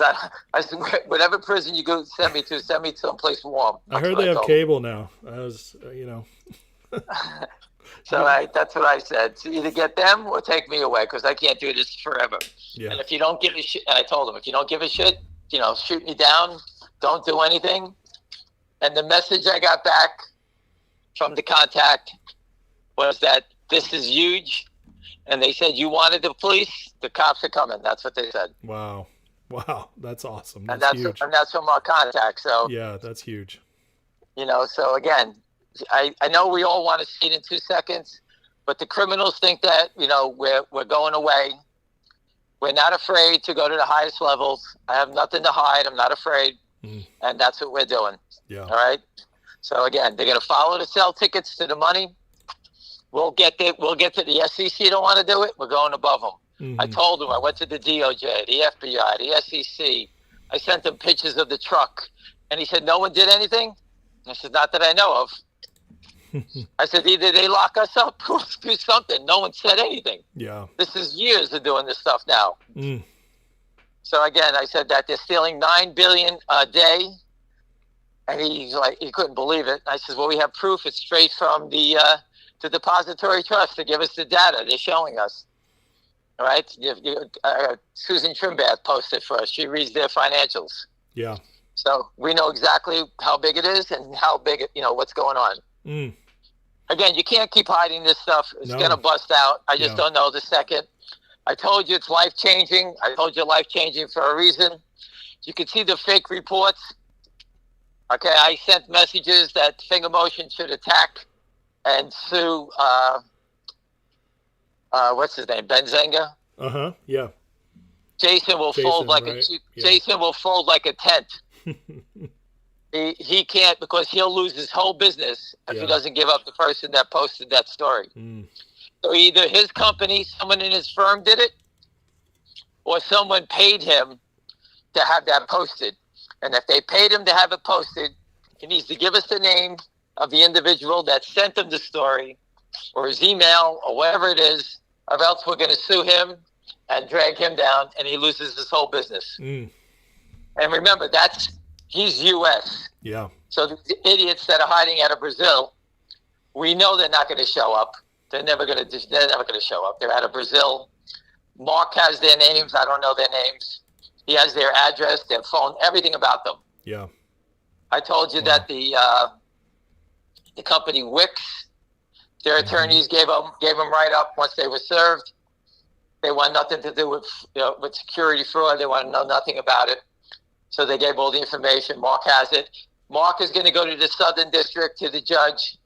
whatever prison you go send me to someplace warm. I heard they have cable now. I was, So that's what I said. So either get them or take me away because I can't do this forever. Yeah. And if you don't give a shit, I told them, if you don't give a shit, shoot me down. Don't do anything. And the message I got back from the contact was that this is huge. And they said, you wanted the police, the cops are coming. That's what they said. Wow. That's awesome. That's huge. And that's from our contact. So yeah, that's huge. So again, I know we all want to see it in 2 seconds, but the criminals think that, we're going away. We're not afraid to go to the highest levels. I have nothing to hide. I'm not afraid. And that's what we're doing. Yeah. All right. So again, they're going to follow the sell tickets to the money. We'll get to the SEC. Don't want to do it. We're going above them. I told them I went to the DOJ, the FBI, the SEC. I sent them pictures of the truck, and he said no one did anything. I said not that I know of. I said either they lock us up or do something. No one said anything. Yeah. This is years of doing this stuff now. So again, I said that they're stealing $9 billion a day, and he's like, he couldn't believe it. I said, well, we have proof. It's straight from the depository trust to give us the data. They're showing us. All right. Susan Trimbath posted for us. She reads their financials. Yeah. So we know exactly how big it is and how big what's going on. Again, you can't keep hiding this stuff. It's going to bust out. I just don't know the second. I told you it's life-changing. I told you life-changing for a reason. You can see the fake reports. Okay, I sent messages that Finger Motion should attack and sue, what's his name, Benzenga? Uh-huh, yeah. Jason will fold like Jason will fold like a tent. He can't because he'll lose his whole business if he doesn't give up the person that posted that story. So either his company, someone in his firm did it, or someone paid him to have that posted. And if they paid him to have it posted, he needs to give us the name of the individual that sent him the story, or his email, or whatever it is, or else we're going to sue him and drag him down, and he loses his whole business. And remember, he's U.S. Yeah. So the idiots that are hiding out of Brazil, we know they're not going to show up. They're never going to show up. They're out of Brazil. Mark has their names. I don't know their names. He has their address, their phone, everything about them. Yeah. I told you that the company Wix, their attorneys gave them right up once they were served. They want nothing to do with security fraud. They want to know nothing about it. So they gave all the information. Mark has it. Mark is going to go to the Southern District to the judge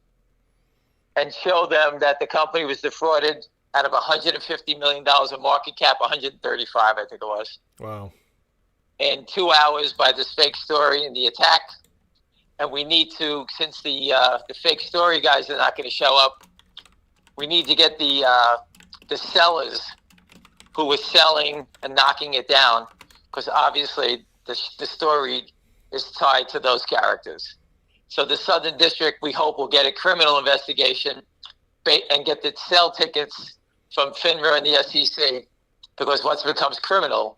and show them that the company was defrauded out of $150 million in market cap, 135, I think it was. Wow. In 2 hours by this fake story and the attack. And we need to, since the fake story guys are not going to show up, we need to get the sellers who were selling and knocking it down, because obviously the story is tied to those characters. So the Southern District, we hope, will get a criminal investigation and get the sell tickets from FINRA and the SEC, because once it becomes criminal,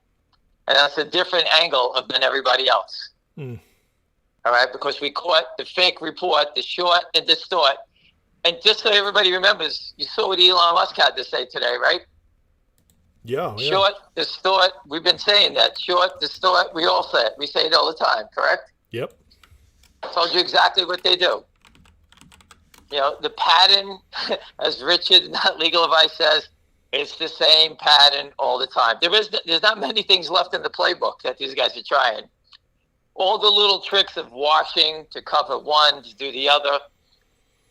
and that's a different angle than everybody else. All right, because we caught the fake report, the short and distort. And just so everybody remembers, you saw what Elon Musk had to say today, right? Yeah. Short, distort. We've been saying that. Short, distort. We all say it. We say it all the time, correct? Yep. I told you exactly what they do. The pattern, as Richard, not legal advice, says, it's the same pattern all the time. There's not many things left in the playbook that these guys are trying. All the little tricks of washing to cover one, to do the other.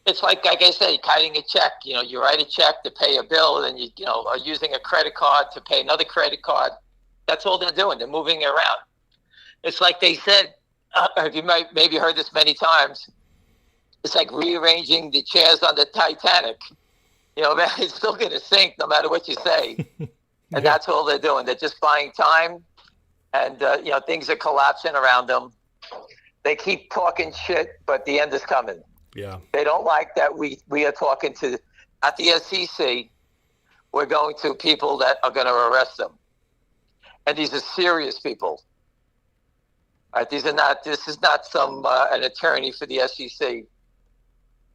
It's like I say, kiting a check. You write a check to pay a bill, and you are using a credit card to pay another credit card. That's all they're doing. They're moving it around. It's like they said, you might maybe heard this many times. It's like rearranging the chairs on the Titanic. Man, it's still going to sink no matter what you say. And that's all they're doing. They're just buying time, and things are collapsing around them. They keep talking shit, but the end is coming. Yeah. They don't like that we are talking to, at the SEC, we're going to people that are going to arrest them. And these are serious people. All right, this is not some an attorney for the SEC.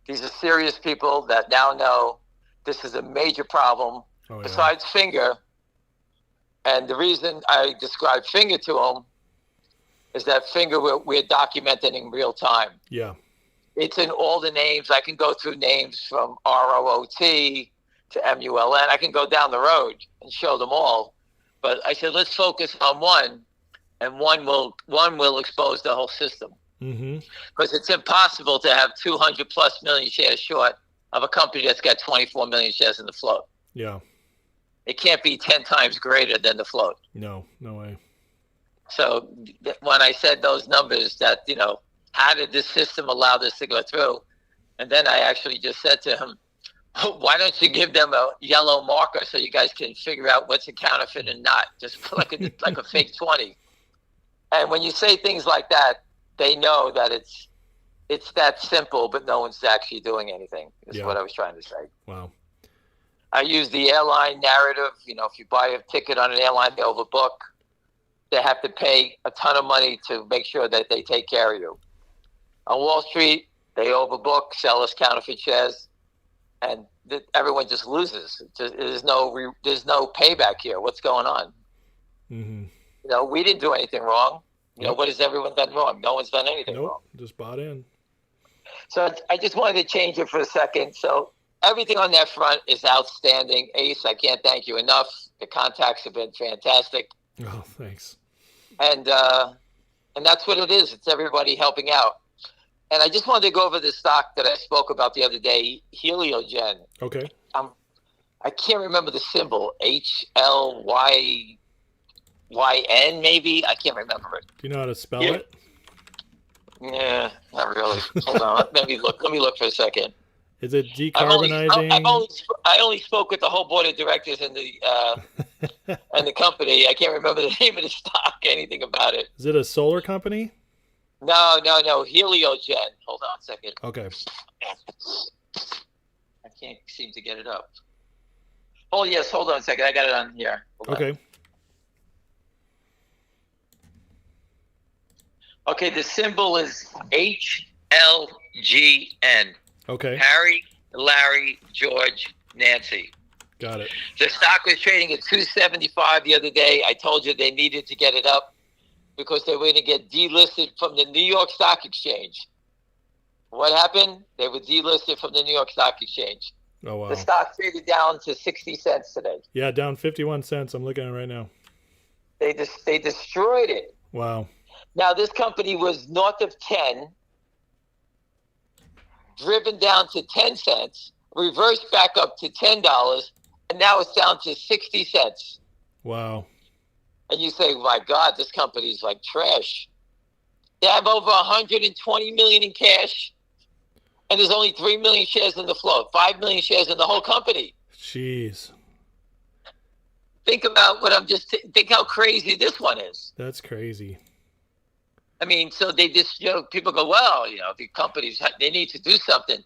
These are serious people that now know this is a major problem. Oh, yeah. Besides finger, and the reason I described finger to them is that finger we're documenting in real time. Yeah. It's in all the names. I can go through names from ROOT to MULN. I can go down the road and show them all. But I said, let's focus on one, and one will expose the whole system. Because it's impossible to have 200 plus million shares short of a company that's got 24 million shares in the float. Yeah. It can't be 10 times greater than the float. No way. So when I said those numbers that, how did this system allow this to go through? And then I actually just said to him, why don't you give them a yellow marker so you guys can figure out what's a counterfeit and not? Just like a fake 20. And when you say things like that, they know that it's that simple, but no one's actually doing anything, is what I was trying to say. Wow. I use the airline narrative. If you buy a ticket on an airline, they overbook. They have to pay a ton of money to make sure that they take care of you. On Wall Street, they overbook, sell us counterfeit shares, and everyone just loses. There's no payback here. What's going on? We didn't do anything wrong. What has everyone done wrong? No one's done anything wrong. Just bought in. So I just wanted to change it for a second. So everything on that front is outstanding. Ace, I can't thank you enough. The contacts have been fantastic. Oh, thanks. And that's what it is. It's everybody helping out. And I just wanted to go over the stock that I spoke about the other day, Heliogen. Okay. I can't remember the symbol, HLYYN maybe. I can't remember it. Do you know how to spell it? Yeah, not really. Hold on. Let me look for a second. Is it decarbonizing? I only spoke with the whole board of directors and the company. I can't remember the name of the stock, anything about it. Is it a solar company? No. Heliogen. Hold on a second. Okay. I can't seem to get it up. Oh, yes. Hold on a second. I got it on here. Okay. Okay, the symbol is HLGN. Okay. Harry, Larry, George, Nancy. Got it. The stock was trading at 275 the other day. I told you they needed to get it up because they were going to get delisted from the New York Stock Exchange. What happened? They were delisted from the New York Stock Exchange. Oh, wow. The stock traded down to 60 cents today. Yeah, down 51 cents. I'm looking at it right now. They destroyed it. Wow. Now, this company was north of 10, driven down to 10 cents, reversed back up to $10, and now it's down to 60 cents. Wow. And you say, my God, this company's like trash. They have over 120 million in cash, and there's only 3 million shares in the float, 5 million shares in the whole company. Jeez. Think about think how crazy this one is. That's crazy. I mean, so they just, people go, well, the companies, they need to do something.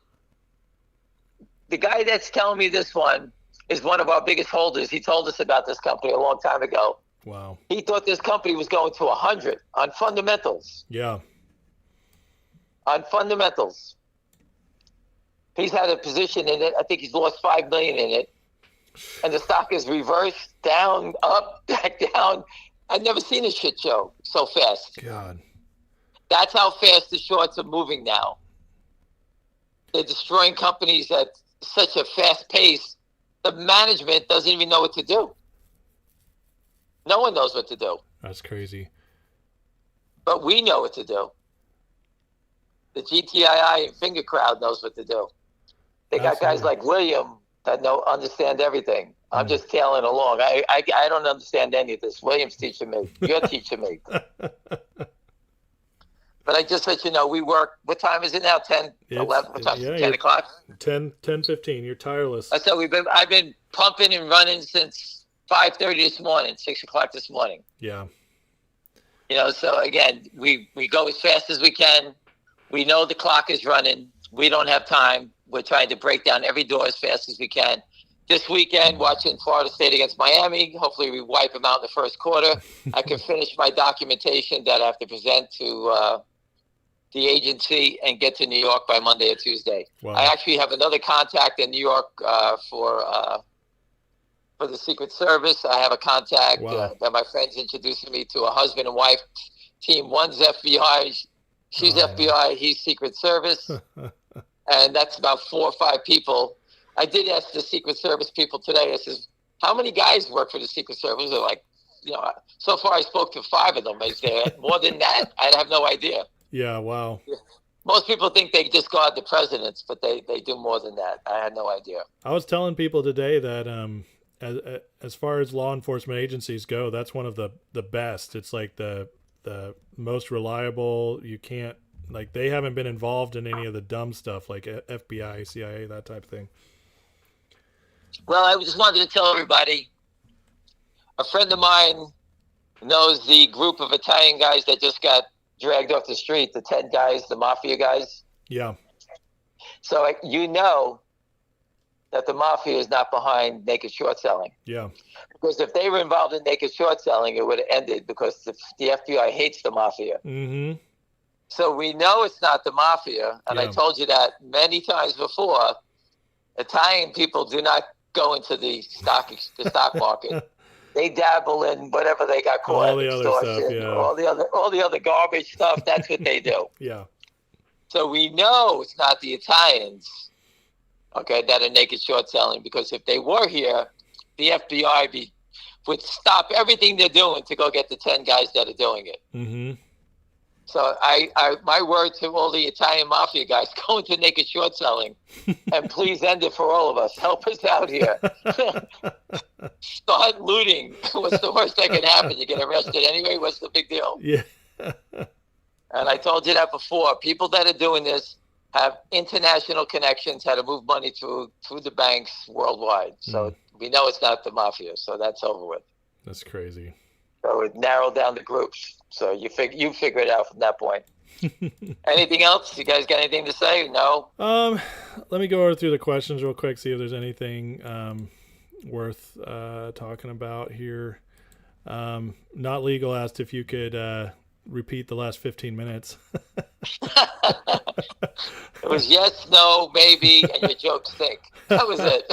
The guy that's telling me this one is one of our biggest holders. He told us about this company a long time ago. Wow. He thought this company was going to 100 on fundamentals. Yeah. On fundamentals. He's had a position in it. I think he's lost 5 million in it. And the stock is reversed, down, up, back down. I've never seen a shit show so fast. God. That's how fast the shorts are moving now. They're destroying companies at such a fast pace. The management doesn't even know what to do. No one knows what to do. That's crazy. But we know what to do. The GTII and Finger crowd knows what to do. They got guys like William that understand everything. I'm just tailing along. I don't understand any of this. William's teaching me. You're teaching me. But I just let you know, we work. What time is it now? 10, 11? What time? 10 o'clock? 10:15. You're tireless. So I've been pumping and running since 5:30 this morning, 6 o'clock this morning. Yeah. So again, we go as fast as we can. We know the clock is running. We don't have time. We're trying to break down every door as fast as we can. This weekend, watching Florida State against Miami. Hopefully, we wipe them out in the first quarter. I can finish my documentation that I have to present to the agency and get to New York by Monday or Tuesday. Wow. I actually have another contact in New York for the Secret Service. I have a contact that my friend's introducing me to a husband and wife team. One's FBI. She's FBI. He's Secret Service. And that's about 4 or 5 people. I did ask the Secret Service people today. I says, how many guys work for the Secret Service? They're like, so far I spoke to 5 of them. Is there more than that? I have no idea. Yeah, wow. Most people think they just guard the presidents, but they do more than that. I had no idea. I was telling people today that as far as law enforcement agencies go, that's one of the best. It's like the most reliable. You can't, like, they haven't been involved in any of the dumb stuff like FBI, CIA, that type of thing. Well, I just wanted to tell everybody, a friend of mine knows the group of Italian guys that just got dragged off the street, the 10 guys, the mafia guys. Yeah. So you know that the mafia is not behind naked short selling. Yeah. Because if they were involved in naked short selling, it would have ended because the FBI hates the mafia. Mm-hmm. So we know it's not the mafia. And I told you that many times before. Italian people do not go into the stock market. They dabble in whatever they got caught. All the other stuff, yeah. All the other garbage stuff. That's what they do. Yeah. So we know it's not the Italians, okay, that are naked short selling, because if they were here, the FBI would stop everything they're doing to go get the 10 guys that are doing it. Mm-hmm. So my word to all the Italian mafia guys, go into naked short selling and please end it for all of us. Help us out here. Start looting. What's the worst that can happen? You get arrested anyway. What's the big deal? Yeah. And I told you that before. People that are doing this have international connections, how to move money through the banks worldwide. So we know it's not the mafia. So that's over with. That's crazy. So it narrowed down the groups. So you figure it out from that point. Anything else? You guys got anything to say? No? Let me go through the questions real quick, see if there's anything worth talking about here. Not Legal asked if you could repeat the last 15 minutes. It was yes, no, maybe, and your jokes stink. That was it.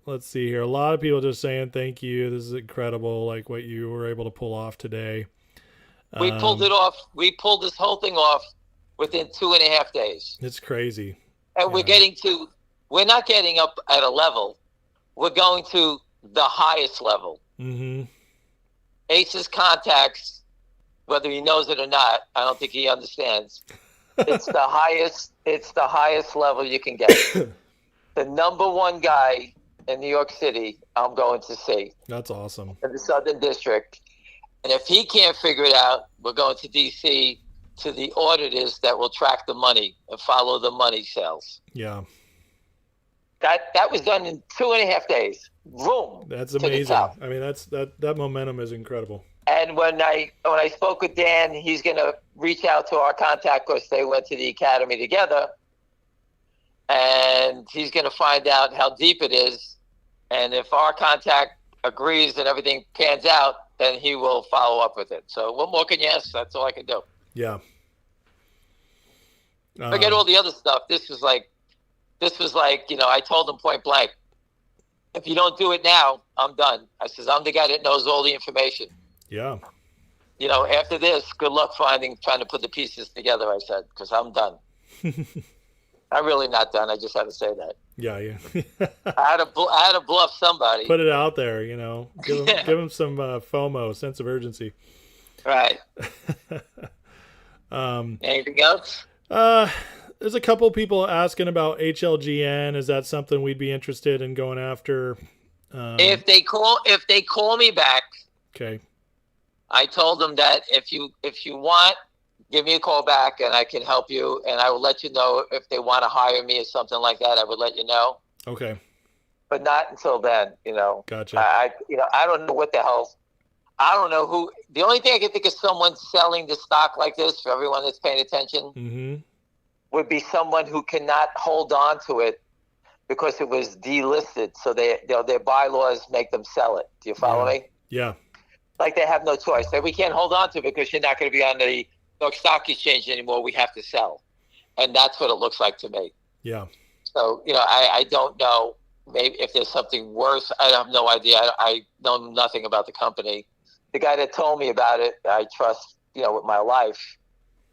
Let's see here. A lot of people just saying thank you. This is incredible, like what you were able to pull off today. We pulled it off. We pulled this whole thing off within 2.5 days. It's crazy. And we're not getting up at a level. We're going to the highest level. Mm-hmm. Ace's contacts, whether he knows it or not, I don't think he understands. It's the highest level you can get. The number 1 guy in New York City, I'm going to see. That's awesome. In the Southern District. And if he can't figure it out, we're going to D.C. to the auditors that will track the money and follow the money sales. Yeah. That was done in 2.5 days. Boom. That's amazing. I mean, that momentum is incredible. And when I spoke with Dan, he's going to reach out to our contact because they went to the academy together. And he's going to find out how deep it is. And if our contact agrees and everything pans out, then he will follow up with it. So what more can you ask? That's all I can do. Yeah. Forget all the other stuff. This was like, I told him point blank, if you don't do it now, I'm done. I says, I'm the guy that knows all the information. Yeah. After this, good luck trying to put the pieces together, I said, because I'm done. I'm really not done. I just had to say that. Yeah. I had to bluff somebody. Put it out there, Give them some FOMO, sense of urgency. Right. Anything else? There's a couple people asking about HLGN. Is that something we'd be interested in going after? If they call me back. Okay. I told them that if you want, give me a call back and I can help you, and I will let you know if they want to hire me or something like that. I would let you know. Okay. But not until then, Gotcha. I don't know what the hell. I don't know who. The only thing I can think of someone selling the stock like this for everyone that's paying attention would be someone who cannot hold on to it because it was delisted. So their bylaws make them sell it. Do you follow me? Yeah. Like they have no choice. Like, we can't hold on to it because you're not going to be on the New York Stock Exchange anymore. We have to sell. And that's what it looks like to me. Yeah. So, I don't know maybe if there's something worse. I have no idea. I know nothing about the company. The guy that told me about it, I trust, with my life.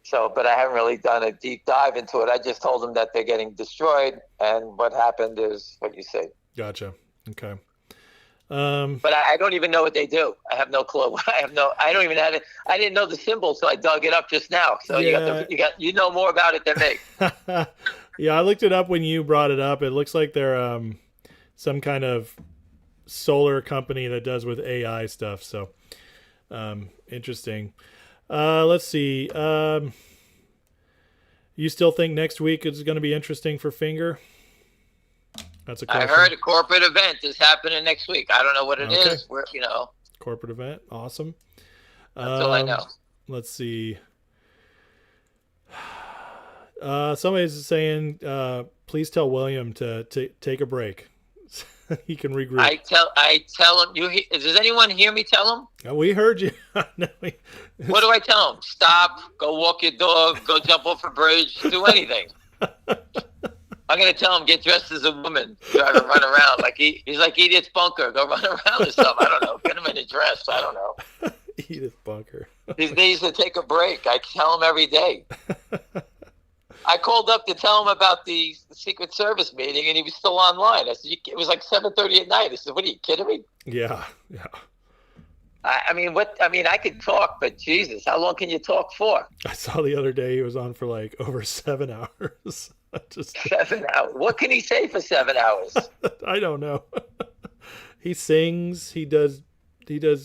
So, but I haven't really done a deep dive into it. I just told him that they're getting destroyed, and what happened is what you say. Gotcha. Okay. But I don't even know what they do. I have no clue. I don't even have it. I didn't know the symbol, so I dug it up just now. So you know more about it than me. Yeah, I looked it up when you brought it up. It looks like they're some kind of solar company that does with AI stuff. So interesting. Let's see. You still think next week is going to be interesting for fngr? That's a question. I heard a corporate event is happening next week. I don't know what it is. We're, corporate event. Awesome. That's all I know. Let's see. Somebody's saying, please tell William to take a break. He can regroup. I tell him. Does anyone hear me tell him? We heard you. No, what do I tell him? Stop. Go walk your dog. Go jump off a bridge. Do anything. I'm going to tell him, get dressed as a woman. Try to run around. Like he's like Edith Bunker. Go run around or something. I don't know. Get him in a dress. I don't know. Edith Bunker. He needs to take a break. I tell him every day. I called up to tell him about the Secret Service meeting, and he was still online. I said, it was like 7:30 at night. I said, what, are you kidding me? Yeah. I could talk, but Jesus, how long can you talk for? I saw the other day he was on for like over 7 hours. 7 hours. What can he say for 7 hours? I don't know. He sings. He does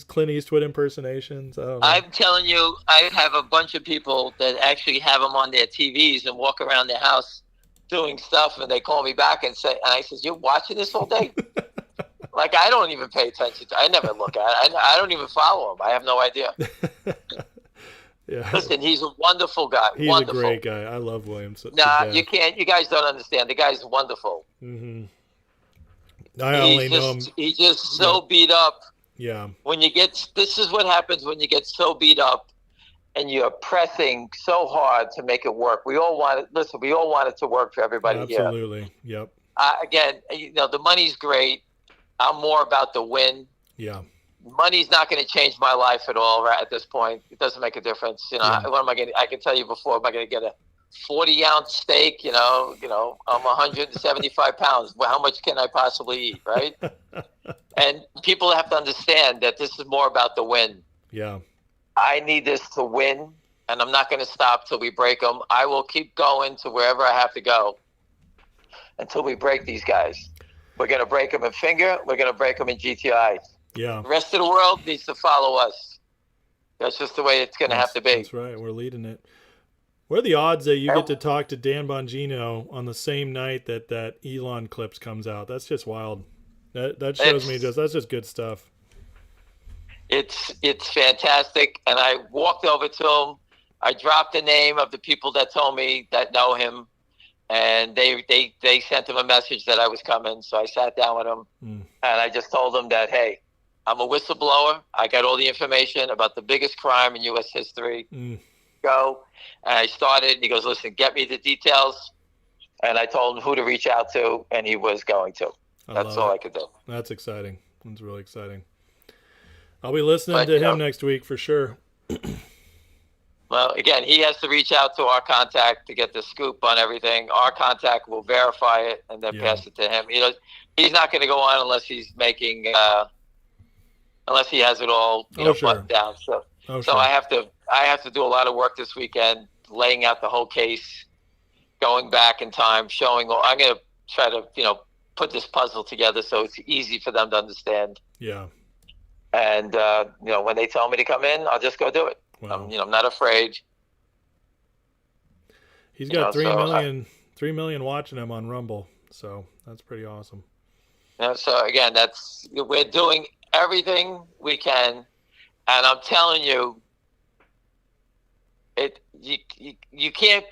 Clint Eastwood impersonations. I'm telling you, I have a bunch of people that actually have him on their TVs and walk around their house doing stuff, and they call me back and I says, you're watching this all day? Like, I don't even pay attention to. I never look at it. I don't even follow him. I have no idea. Yeah. Listen, he's a wonderful guy. He's wonderful. A great guy. I love William. Nah, you can't. You guys don't understand. The guy's wonderful. Mm-hmm. I only know him. He's just so beat up. Yeah. This is what happens when you get so beat up, and you're pressing so hard to make it work. We all want it. Listen, we all want it to work for everybody here. Absolutely. Yep. Again, the money's great. I'm more about the win. Yeah. Money's not going to change my life at all right at this point. It doesn't make a difference. What am I going to, I can tell you before, am I going to get a 40-ounce steak? I'm 175 pounds. Well, how much can I possibly eat, right? And people have to understand that this is more about the win. Yeah. I need this to win, and I'm not going to stop till we break them. I will keep going to wherever I have to go until we break these guys. We're going to break them in fngr. We're going to break them in GTI. Yeah. The rest of the world needs to follow us. That's just the way it's going to have to be. That's right. We're leading it. What are the odds that you get to talk to Dan Bongino on the same night that Elon clips comes out? That's just wild. That shows me that's just good stuff. It's fantastic. And I walked over to him. I dropped the name of the people that told me that know him. And they sent him a message that I was coming. So I sat down with him and I just told him that, hey, I'm a whistleblower. I got all the information about the biggest crime in U.S. history. Go. And I started. He goes, listen, get me the details. And I told him who to reach out to, and he was going to. That's all I could do. That's exciting. That's really exciting. I'll be listening to him next week for sure. Well, again, he has to reach out to our contact to get the scoop on everything. Our contact will verify it and then pass it to him. He's not going to go on unless he's making, unless he has it all buttoned down. So, I have to do a lot of work this weekend, laying out the whole case, going back in time, showing. I'm going to try to put this puzzle together so it's easy for them to understand. Yeah. And when they tell me to come in, I'll just go do it. Wow. I'm not afraid. He's got 3 million watching him on Rumble, so that's pretty awesome. So again, we're doing everything we can, And I'm telling you, you can't.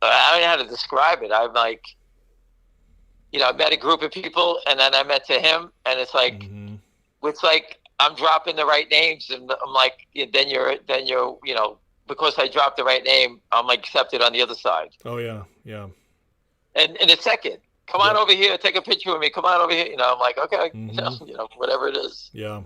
I don't know how to describe it. I'm like, I met a group of people, and then I met to him, and it's like, I'm dropping the right names, and I'm like, then you're, because I dropped the right name, I'm accepted on the other side. Oh yeah, yeah. And in a second, come on over here, take a picture with me. Come on over here. I'm like, okay, whatever it is. Yeah.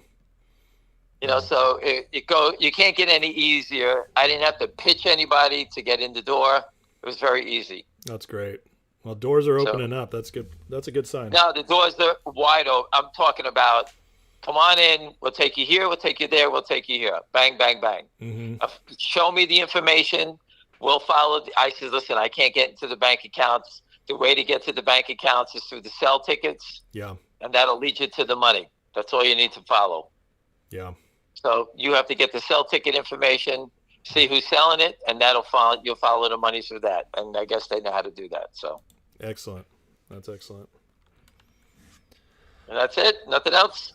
So you can't get any easier. I didn't have to pitch anybody to get in the door. It was very easy. That's great. Well, doors are opening up. That's good. That's a good sign. Now the doors are wide open. I'm talking about, come on in. We'll take you here. We'll take you there. We'll take you here. Bang, bang, bang. Show me the information. We'll follow. I said, listen, I can't get into the bank accounts. The way to get to the bank accounts is through the sell tickets. Yeah. And that'll lead you to the money. That's all you need to follow. Yeah. So you have to get the sell ticket information, see who's selling it, and you'll follow the money through that. And I guess they know how to do that. So excellent. That's excellent. And that's it? Nothing else?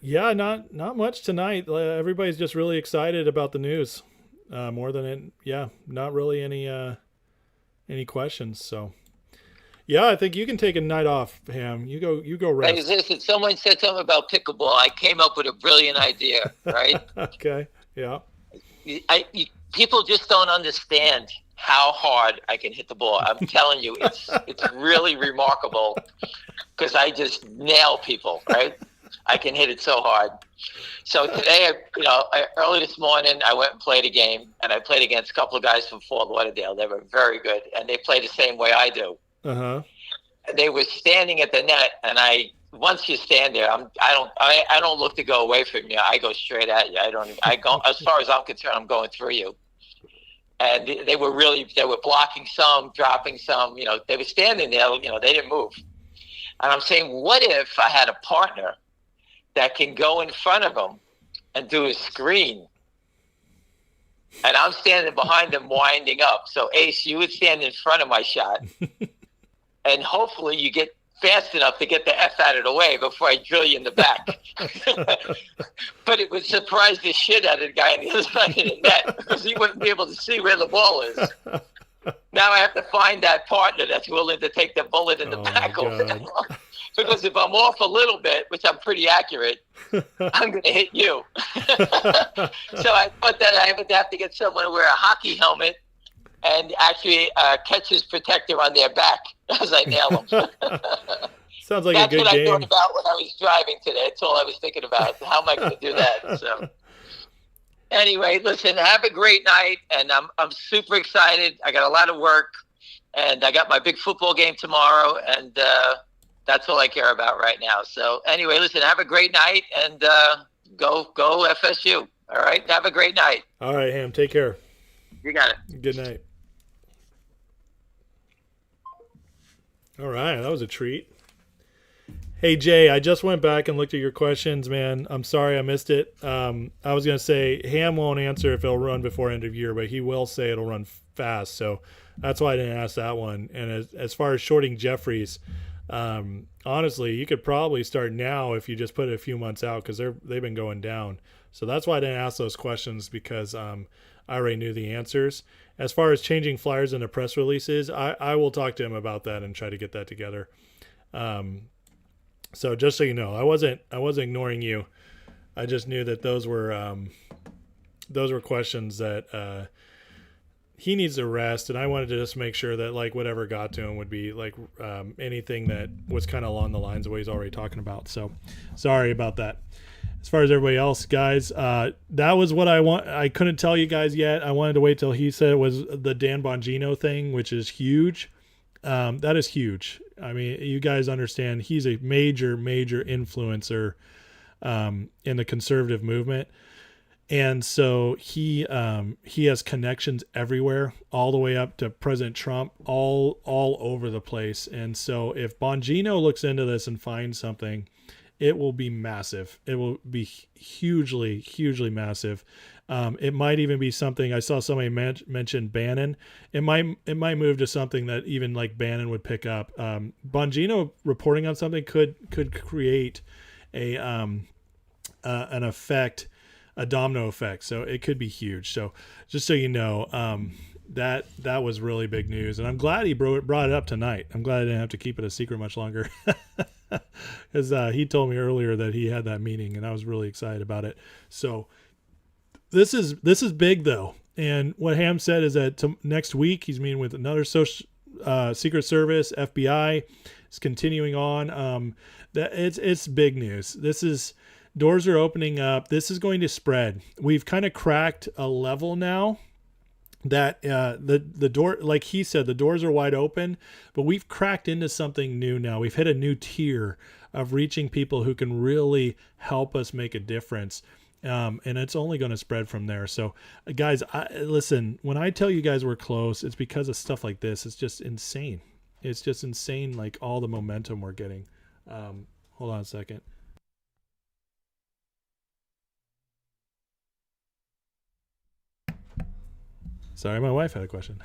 Yeah, not much tonight. Everybody's just really excited about the news. More than it, yeah, not really any questions. So yeah, I think you can take a night off, Ham. You go rest. Hey, listen, someone said something about pickleball. I came up with a brilliant idea, right? Okay. Yeah. People just don't understand how hard I can hit the ball. I'm telling you, it's really remarkable because I just nail people, right? I can hit it so hard. So today, early this morning, I went and played a game, and I played against a couple of guys from Fort Lauderdale. They were very good, and they play the same way I do. Uh-huh. They were standing at the net, and once you stand there, I don't look to go away from you. I go straight at you. I go as far as I'm concerned. I'm going through you. And they were blocking some, dropping some. They were standing there. They didn't move. And I'm saying, what if I had a partner that can go in front of them and do a screen? And I'm standing behind them winding up. So, Ace, you would stand in front of my shot. And hopefully you get fast enough to get the F out of the way before I drill you in the back. But it would surprise the shit out of the guy on the other side of the net because he wouldn't be able to see where the ball is. Now I have to find that partner that's willing to take the bullet in the back. Because if I'm off a little bit, which I'm pretty accurate, I'm going to hit you. So I thought that I would have to get someone to wear a hockey helmet and actually catcher's protector on their back as I nail them. Sounds like a good game. That's what I thought about when I was driving today. That's all I was thinking about. How am I going to do that? So anyway, listen, have a great night, and I'm super excited. I got a lot of work, and I got my big football game tomorrow, and that's all I care about right now. So anyway, listen, have a great night, and go FSU. All right? Have a great night. All right, Ham. Take care. You got it. Good night. All right, that was a treat. Hey, Jay, I just went back and looked at your questions, man. I'm sorry I missed it. I was going to say Ham won't answer if it'll run before end of year, but he will say it'll run fast. So that's why I didn't ask that one. And as far as shorting Jeffries, honestly, you could probably start now if you just put it a few months out because they've been going down. So that's why I didn't ask those questions because I already knew the answers. As far as changing flyers into press releases, I will talk to him about that and try to get that together. So just so you know, I wasn't ignoring you. I just knew that those were questions that he needs to rest, and I wanted to just make sure that like whatever got to him would be like anything that was kind of along the lines of what he's already talking about. So sorry about that. As far as everybody else, guys, that was what I couldn't tell you guys yet. I wanted to wait till he said it was the Dan Bongino thing, which is huge. That is huge. I mean, you guys understand he's a major influencer in the conservative movement. And so he has connections everywhere, all the way up to President Trump, all over the place. And so if Bongino looks into this and finds something, it will be massive. It will be hugely massive. It might even be something I saw somebody mention Bannon. It might move to something that even like Bannon would pick up. Bongino reporting on something could create an effect a domino effect. So it could be huge. So just so you know, that was really big news, and I'm glad he brought it up tonight. I'm glad I didn't have to keep it a secret much longer, because he told me earlier that he had that meeting, and I was really excited about it. So this is big though, and what Ham said is that next week he's meeting with another Secret Service, FBI. It's continuing on. That it's big news. This is, doors are opening up. This is going to spread. We've kind of cracked a level now that the door, like he said, the doors are wide open, but we've cracked into something new now. We've hit a new tier of reaching people who can really help us make a difference. And it's only going to spread from there. So guys, listen, when I tell you guys we're close, it's because of stuff like this. It's just insane. It's just insane. Like all the momentum we're getting. Hold on a second. Sorry, my wife had a question.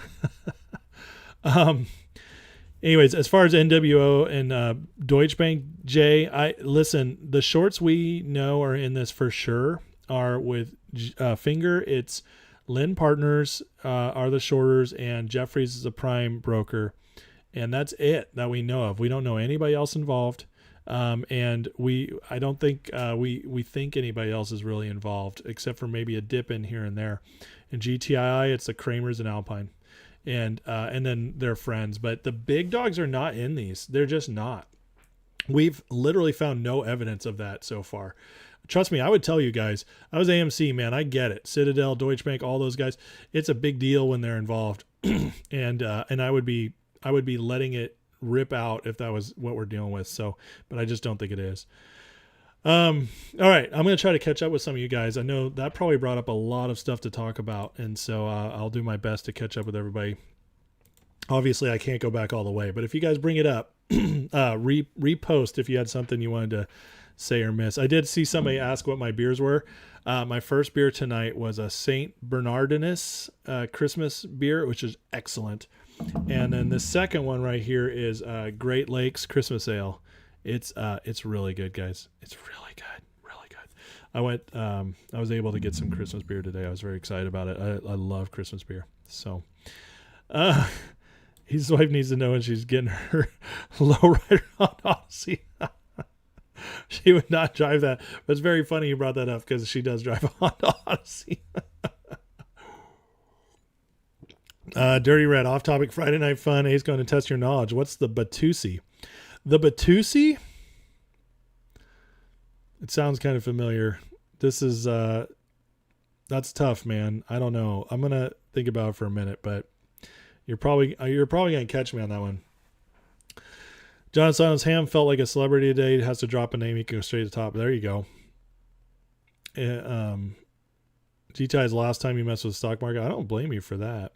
Anyways, as far as NWO and Deutsche Bank, Jay, listen, the shorts we know are in this for sure are with fngr. It's Lynn Partners are the shorters, and Jeffries is a prime broker. And that's it that we know of. We don't know anybody else involved. And I don't think we think anybody else is really involved, except for maybe a dip in here and there. In GTI, it's the Kramers and Alpine, and then their friends. But the big dogs are not in these. They're just not. We've literally found no evidence of that so far. Trust me, I would tell you guys. I was AMC, man. I get it. Citadel, Deutsche Bank, all those guys. It's a big deal when they're involved, and I would be letting it rip out if that was what we're dealing with. So, but I just don't think it is. All right, I'm going to try to catch up with some of you guys. I know that probably brought up a lot of stuff to talk about, and so I'll do my best to catch up with everybody. Obviously, I can't go back all the way, but if you guys bring it up, repost if you had something you wanted to say or miss. I did see somebody ask what my beers were. My first beer tonight was a St. Bernardinus Christmas beer, which is excellent. And then the second one right here is Great Lakes Christmas Ale. It's really good, guys. It's really good. I was able to get some Christmas beer today. I was very excited about it. I love Christmas beer. So, his wife needs to know when she's getting her lowrider on Odyssey. She would not drive that. But it's very funny you brought that up because she does drive a Honda Odyssey. Dirty Red, off topic, Friday Night Fun. A's going to test your knowledge. What's the Batusi? The Batusi? It sounds kind of familiar. This is, that's tough, man. I don't know. I'm going to think about it for a minute, but you're probably going to catch me on that one. John Sino's Ham felt like a celebrity today. He has to drop a name. He can go straight to the top. There you go. GTI's last time you messed with the stock market. I don't blame you for that.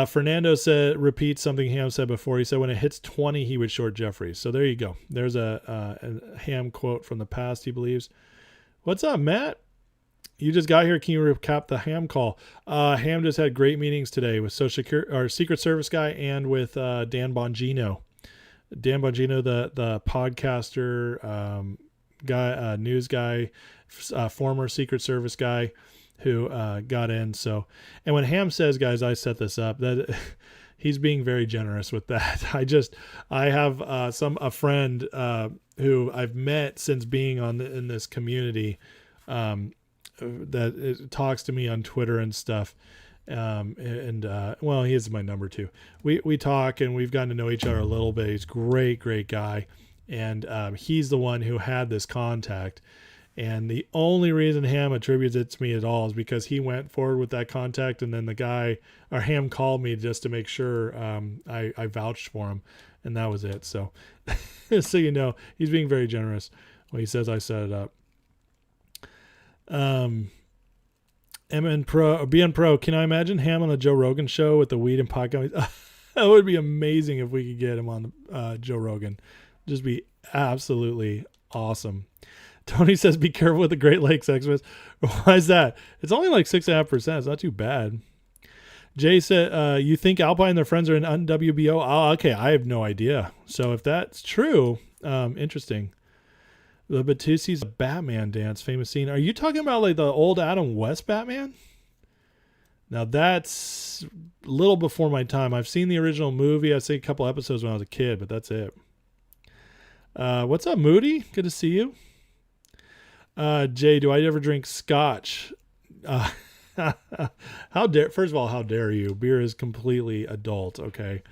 Fernando repeats something Ham said before. He said when it hits 20, he would short Jeffries. So there you go. There's a Ham quote from the past, he believes. What's up, Matt? You just got here. Can you recap the Ham call? Ham just had great meetings today with Secret Service guy and with Dan Bongino. Dan Bongino, the podcaster guy, news guy, former Secret Service guy who got in. So, and when Ham says, guys, I set this up, that he's being very generous with that. I have a friend who I've met since being in this community that talks to me on Twitter and stuff. Well, he is my number too. We talk and we've gotten to know each other a little bit. He's a great guy. And he's the one who had this contact. And the only reason Ham attributes it to me at all is because he went forward with that contact, and then Ham called me just to make sure I vouched for him, and that was it. So, so you know, he's being very generous when he says I set it up. BN Pro, can I imagine Ham on the Joe Rogan show with the weed and pot gummies? That would be amazing if we could get him on Joe Rogan. Just be absolutely awesome. Tony says, be careful with the Great Lakes Express. Why is that? It's only like 6.5%. It's not too bad. Jay said, you think Alpine and their friends are in WBO? Oh, okay. I have no idea. So if that's true, interesting. The Batusi's Batman dance, famous scene. Are you talking about like the old Adam West Batman? Now that's a little before my time. I've seen the original movie. I've seen a couple episodes when I was a kid, but that's it. What's up, Moody? Good to see you. Jay, do I ever drink scotch? First of all, how dare you? Beer is completely adult, okay?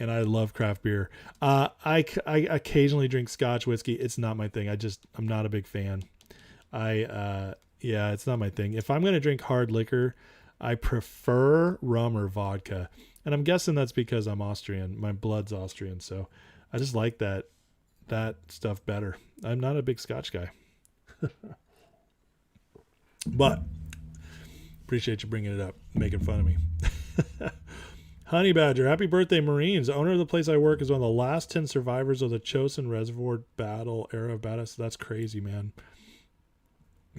And I love craft beer. I occasionally drink scotch whiskey. It's not my thing. I'm not a big fan. It's not my thing. If I'm going to drink hard liquor, I prefer rum or vodka. And I'm guessing that's because I'm Austrian. My blood's Austrian. So I just like that stuff better. I'm not a big scotch guy. But appreciate you bringing it up, making fun of me. Honey Badger, happy birthday, Marines. The owner of the place I work is one of the last 10 survivors of the Chosin Reservoir battle, era of battle. So that's crazy, man.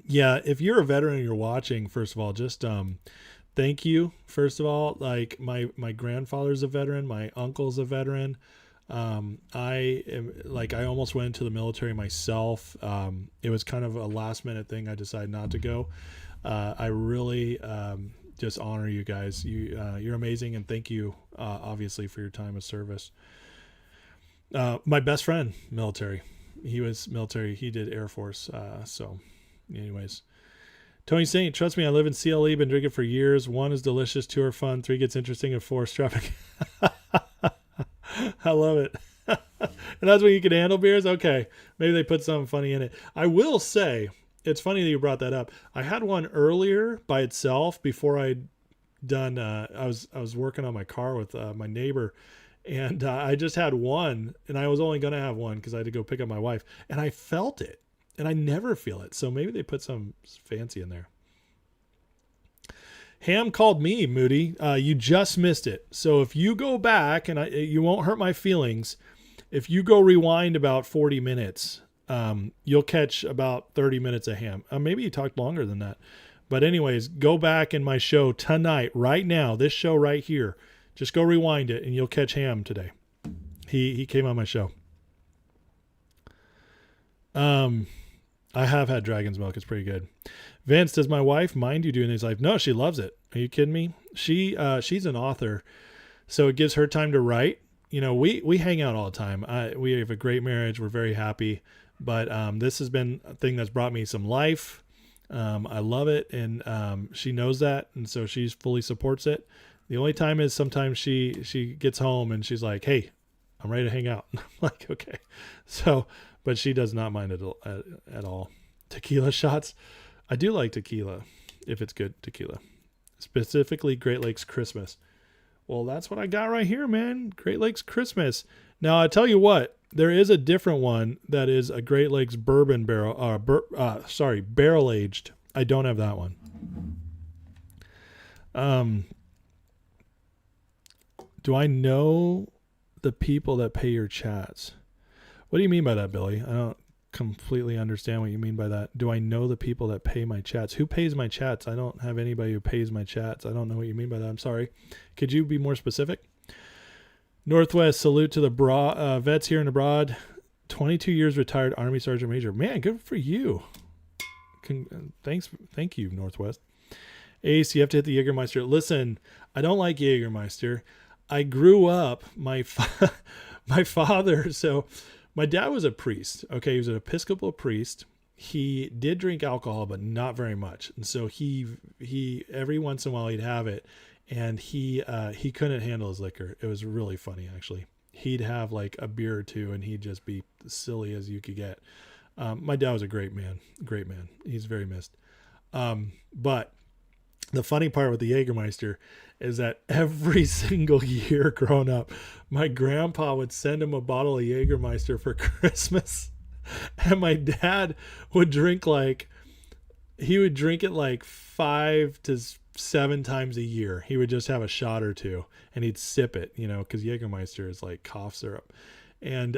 Yeah, if you're a veteran and you're watching, first of all, just thank you. First of all, like my grandfather's a veteran, my uncle's a veteran. I almost went into the military myself. It was kind of a last minute thing. I decided not to go. I really just honor you guys. You're amazing, and thank you, obviously, for your time of service. My best friend, military. He was military. He did Air Force. So, anyways. Tony Saint, trust me, I live in CLE, been drinking for years. 1 is delicious, 2 are fun, 3 gets interesting, and 4 strapping. I love it. And that's when you can handle beers? Okay. Maybe they put something funny in it. I will say, it's funny that you brought that up. I had one earlier by itself before I'd done, I was working on my car with my neighbor, and I just had one, and I was only going to have one because I had to go pick up my wife, and I felt it, and I never feel it. So maybe they put some fancy in there. Ham called me, Moody. You just missed it. So if you go back, and you won't hurt my feelings, if you go rewind about 40 minutes, you'll catch about 30 minutes of Ham. Maybe you talked longer than that. But anyways, go back in my show tonight, right now, this show right here. Just go rewind it, and you'll catch Ham today. He came on my show. I have had Dragon's Milk. It's pretty good. Vince, does my wife mind you doing these live? No, she loves it. Are you kidding me? She's an author, so it gives her time to write. You know, we hang out all the time. We have a great marriage. We're very happy. But this has been a thing that's brought me some life. I love it, and she knows that, and so she fully supports it. The only time is sometimes she gets home and she's like, "Hey, I'm ready to hang out." I'm like, "Okay." So, but she does not mind it at all. Tequila shots. I do like tequila if it's good tequila. Specifically Great Lakes Christmas. Well, that's what I got right here, man. Great Lakes Christmas. Now, I tell you what, there is a different one that is a Great Lakes bourbon barrel aged. I don't have that one. Do I know the people that pay your chats? What do you mean by that, Billy? I don't completely understand what you mean by that. Do I know the people that pay my chats? Who pays my chats? I don't have anybody who pays my chats. I don't know what you mean by that. I'm sorry. Could you be more specific? Northwest, salute to the vets here and abroad. 22 years retired Army Sergeant Major. Man, good for you. Thank you, Northwest. Ace, you have to hit the Jägermeister. Listen, I don't like Jägermeister. I grew up, my father, so my dad was a priest. Okay, he was an Episcopal priest. He did drink alcohol, but not very much. And so he every once in a while he'd have it, and he couldn't handle his liquor. It was really funny, actually. He'd have like a beer or two, and he'd just be silly as you could get. My dad was a great man. He's very missed. But the funny part with the Jägermeister is that every single year growing up, my grandpa would send him a bottle of Jägermeister for Christmas. And my dad would drink it like 5 to 7 times a year. He would just have a shot or two and he'd sip it, because Jägermeister is like cough syrup. And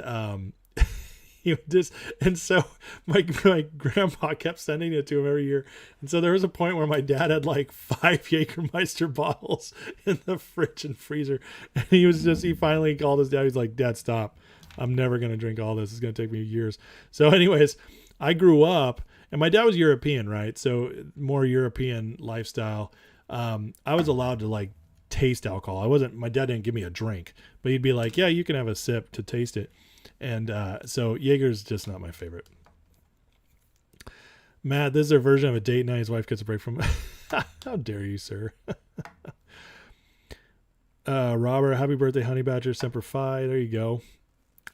he would just, and so my grandpa kept sending it to him every year. And so there was a point where my dad had like 5 Jägermeister bottles in the fridge and freezer. And he finally called his dad. He's like, Dad, stop. I'm never going to drink all this. It's going to take me years. So anyways, I grew up, and my dad was European, right? So more European lifestyle. I was allowed to like taste alcohol. My dad didn't give me a drink, but he'd be like, yeah, you can have a sip to taste it. And so Jaeger's just not my favorite. Matt, this is their version of a date night his wife gets a break from. How dare you, sir? Robert, happy birthday, Honey Badger, Semper Fi. There you go.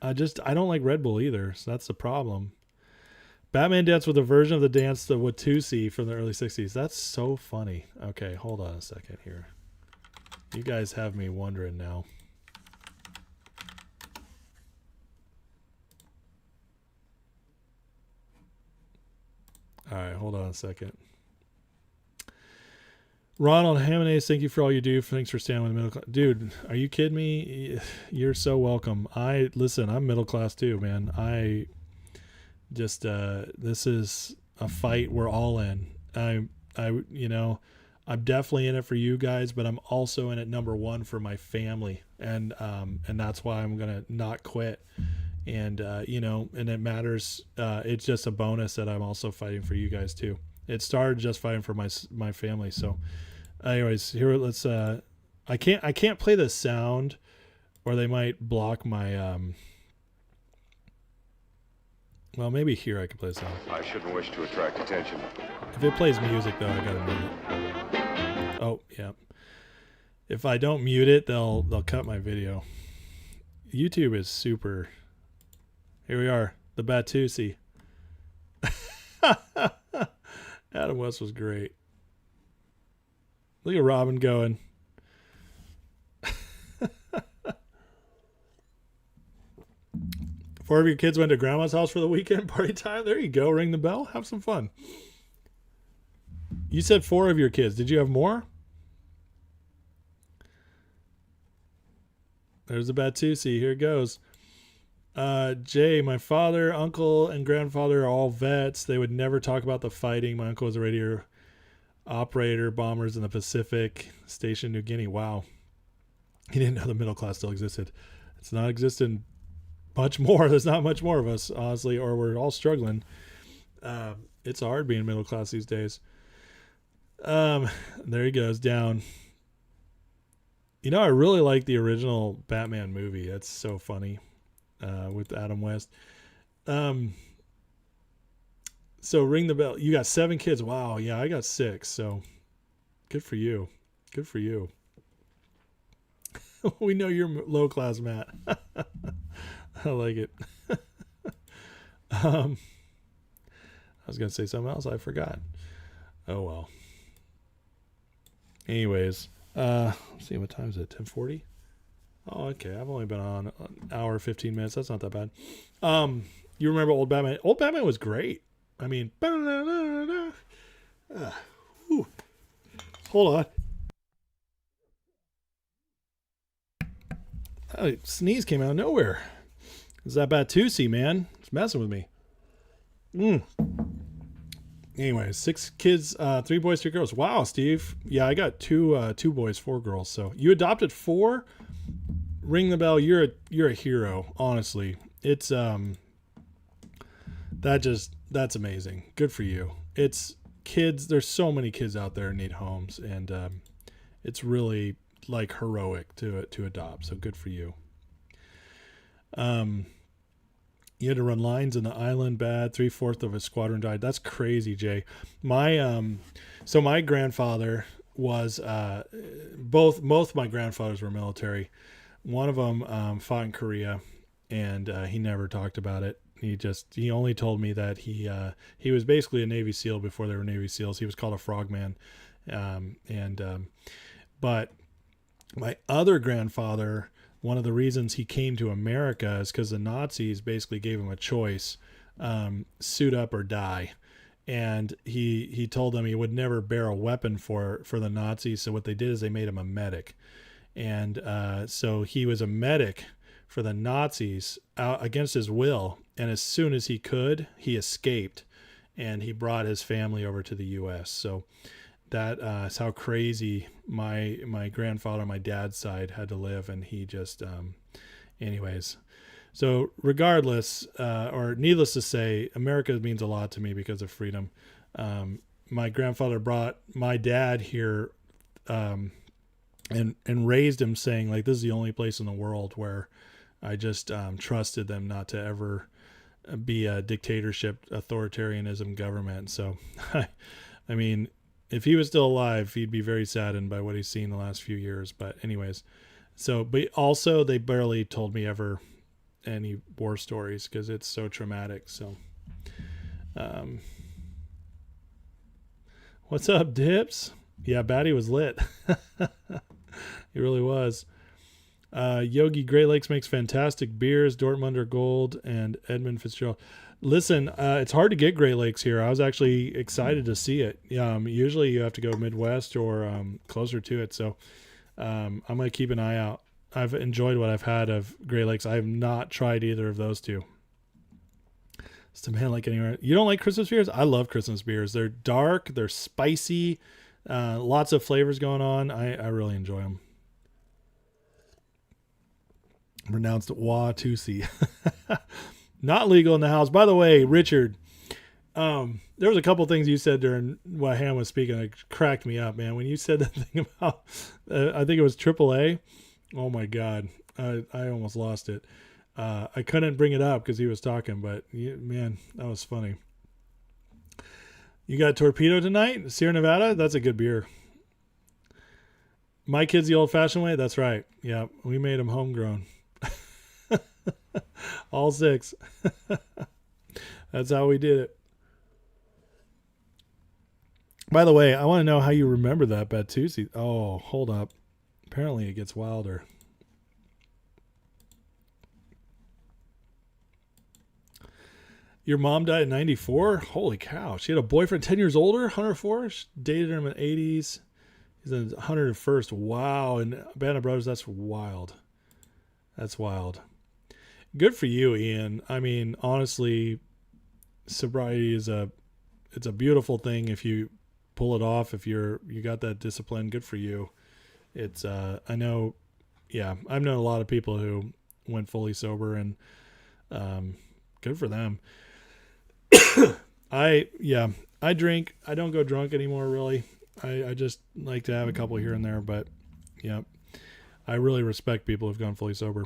I don't like Red Bull either, so that's the problem. Batman danced with a version of the dance, the Watusi from the early 60s. That's so funny. Okay, hold on a second here. You guys have me wondering now. All right, hold on a second. Ronald Hammond, thank you for all you do. Thanks for standing with the middle class. Dude, are you kidding me? You're so welcome. Listen, I'm middle class too, man. I just, this is a fight we're all in. I'm definitely in it for you guys, but I'm also in it number one for my family. And that's why I'm going to not quit. And, and it matters. It's just a bonus that I'm also fighting for you guys too. It started just fighting for my family. So anyways, here, let's, I can't play the sound or they might block my, well, maybe here I can play the sound. I shouldn't wish to attract attention. If it plays music though, I gotta mute it. Oh, yeah. If I don't mute it, they'll cut my video. YouTube is super. Here we are, the Batusi. Adam West was great. Look at Robin going. 4 of your kids went to grandma's house for the weekend party time. There you go. Ring the bell. Have some fun. You said 4 of your kids. Did you have more? There's the Batusi. Here it goes. Jay, my father, uncle, and grandfather are all vets. They would never talk about the fighting. My uncle was a radio operator, bombers in the Pacific, stationed in New Guinea. Wow. He didn't know the middle class still existed. It's not existing much more. There's not much more of us, honestly, or we're all struggling. It's hard being middle class these days. There he goes, down. I really like the original Batman movie. That's so funny. With Adam West. So ring the bell. You got 7 kids. Wow. Yeah, I got 6. So good for you. Good for you. We know you're low class, Matt. I like it. I was going to say something else. I forgot. Oh, well. Anyways, let's see, what time is it? 10:40? Oh, okay. I've only been on an hour, 15 minutes. That's not that bad. You remember Old Batman? Old Batman was great. I mean, hold on. A sneeze came out of nowhere. It's that Batusi, man. It's messing with me. Anyways, 6 kids, 3 boys, 2 girls. Wow, Steve. Yeah, I got 2 boys, 4 girls. So you adopted 4. Ring the bell. You're a hero. Honestly, it's that's amazing. Good for you. It's kids. There's so many kids out there who need homes, and it's really like heroic to adopt. So good for you. You had to run lines in the island. Bad. 3/4 of a squadron died. That's crazy, Jay. So my grandfather was both my grandfathers were military. One of them fought in Korea, and he never talked about it. He only told me that he was basically a Navy SEAL before there were Navy SEALs. He was called a frogman, but my other grandfather, one of the reasons he came to America is because the Nazis basically gave him a choice, suit up or die. And he told them he would never bear a weapon for the Nazis. So what they did is they made him a medic. And so he was a medic for the Nazis against his will. And as soon as he could, he escaped and he brought his family over to the U.S. So that is how crazy my grandfather on my dad's side had to live. And he just, anyways. So regardless, or needless to say, America means a lot to me because of freedom. My grandfather brought my dad here and raised him saying, like, this is the only place in the world where I just trusted them not to ever be a dictatorship, authoritarianism government. So, I mean, if he was still alive, he'd be very saddened by what he's seen the last few years. But anyways, so, but also they barely told me ever any war stories because it's so traumatic. So, what's up, Dips? Yeah, Batty was lit. He really was. Yogi Great Lakes makes fantastic beers. Dortmunder Gold and Edmund Fitzgerald. Listen, it's hard to get Great Lakes here. I was actually excited to see it. Usually you have to go Midwest or closer to it. So I'm going to keep an eye out. I've enjoyed what I've had of Great Lakes. I have not tried either of those two. It's a man like anywhere. You don't like Christmas beers? I love Christmas beers. They're dark. They're spicy. Lots of flavors going on. I really enjoy them. Pronounced Watusi. Not legal in the house. By the way, Richard, there was a couple things you said during while Ham was speaking that cracked me up, man. When you said that thing about, I think it was AAA. Oh my God. I almost lost it. I couldn't bring it up because he was talking, but man, that was funny. You got Torpedo tonight? Sierra Nevada? That's a good beer. My kids the old-fashioned way? That's right. Yeah, we made them homegrown. All 6. That's how we did it. By the way, I want to know how you remember that Batusi. Oh, hold up. Apparently it gets wilder. Your mom died in 94? Holy cow. She had a boyfriend 10 years older, 104? She dated him in the 80s. He's in 101st. Wow. And Band of Brothers, that's wild. That's wild. Good for you, Ian. I mean, honestly, sobriety is it's a beautiful thing if you pull it off. If you got that discipline, good for you. It's I know, yeah, I've known a lot of people who went fully sober, and good for them. I drink. I don't go drunk anymore, really. I just like to have a couple here and there, but yeah, I really respect people who've gone fully sober.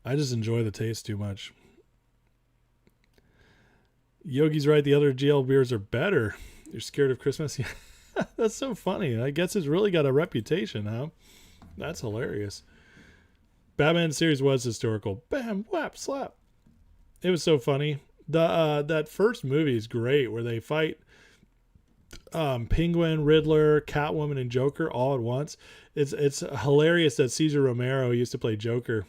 I just enjoy the taste too much. Yogi's right. The other GL beers are better. You're scared of Christmas? Yeah. That's so funny. I guess it's really got a reputation, huh? That's hilarious. Batman series was historical. Bam, whap, slap. It was so funny. That first movie is great where they fight Penguin, Riddler, Catwoman, and Joker all at once. It's hilarious that Cesar Romero used to play Joker.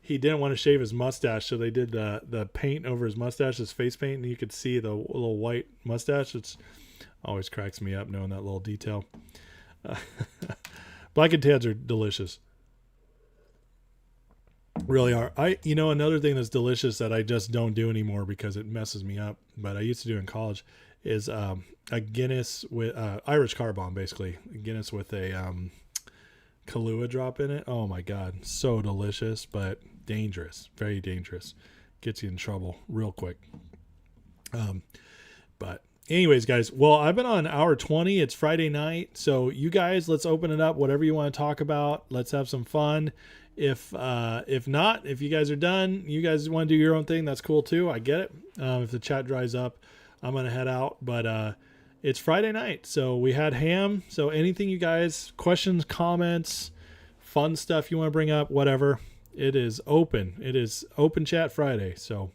He didn't want to shave his mustache, so they did the paint over his mustache, his face paint, and you could see the little white mustache. It's always cracks me up knowing that little detail. Black and tans are delicious. Really are. Another thing that's delicious that I just don't do anymore because it messes me up, but I used to do in college, is a Guinness with Irish car bomb, basically. A Guinness with a Kahlua drop in it. Oh my God, so delicious, but dangerous, very dangerous. Gets you in trouble real quick. But anyways, guys, well, I've been on hour 20. It's Friday night, so you guys, let's open it up. Whatever you want to talk about, let's have some fun. If not, if you guys are done, you guys want to do your own thing, that's cool too. I get it. If the chat dries up, I'm going to head out, but it's Friday night. So we had Ham. So anything you guys, questions, comments, fun stuff you want to bring up, whatever, it is open. It is open chat Friday. So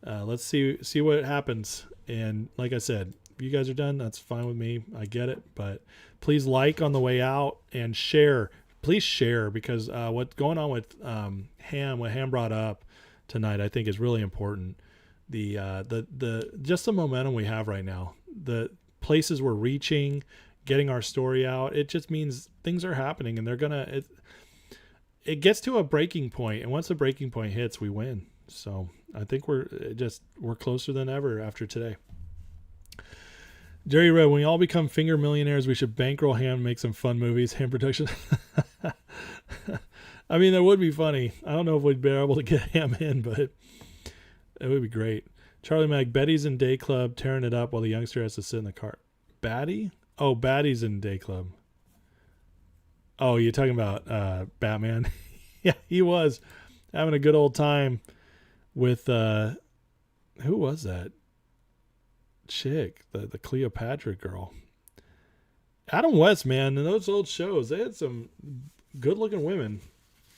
let's see what happens. And like I said, if you guys are done, that's fine with me. I get it, but please like on the way out and share. Please share, because what's going on with Ham, what Ham brought up tonight, I think is really important. The just the momentum we have right now, the places we're reaching, getting our story out, it just means things are happening, and they're gonna. it gets to a breaking point, and once the breaking point hits, we win. So I think we're closer than ever after today. Jerry Red, when we all become finger millionaires, we should bankroll Ham, make some fun movies. Ham production. I mean, that would be funny. I don't know if we'd be able to get Ham in, but it would be great. Charlie Mag, Betty's in Day Club tearing it up while the youngster has to sit in the car. Batty? Oh, Batty's in Day Club. Oh, you're talking about Batman? Yeah, he was having a good old time with who was that chick? The Cleopatra girl. Adam West, man, in those old shows, they had some good-looking women.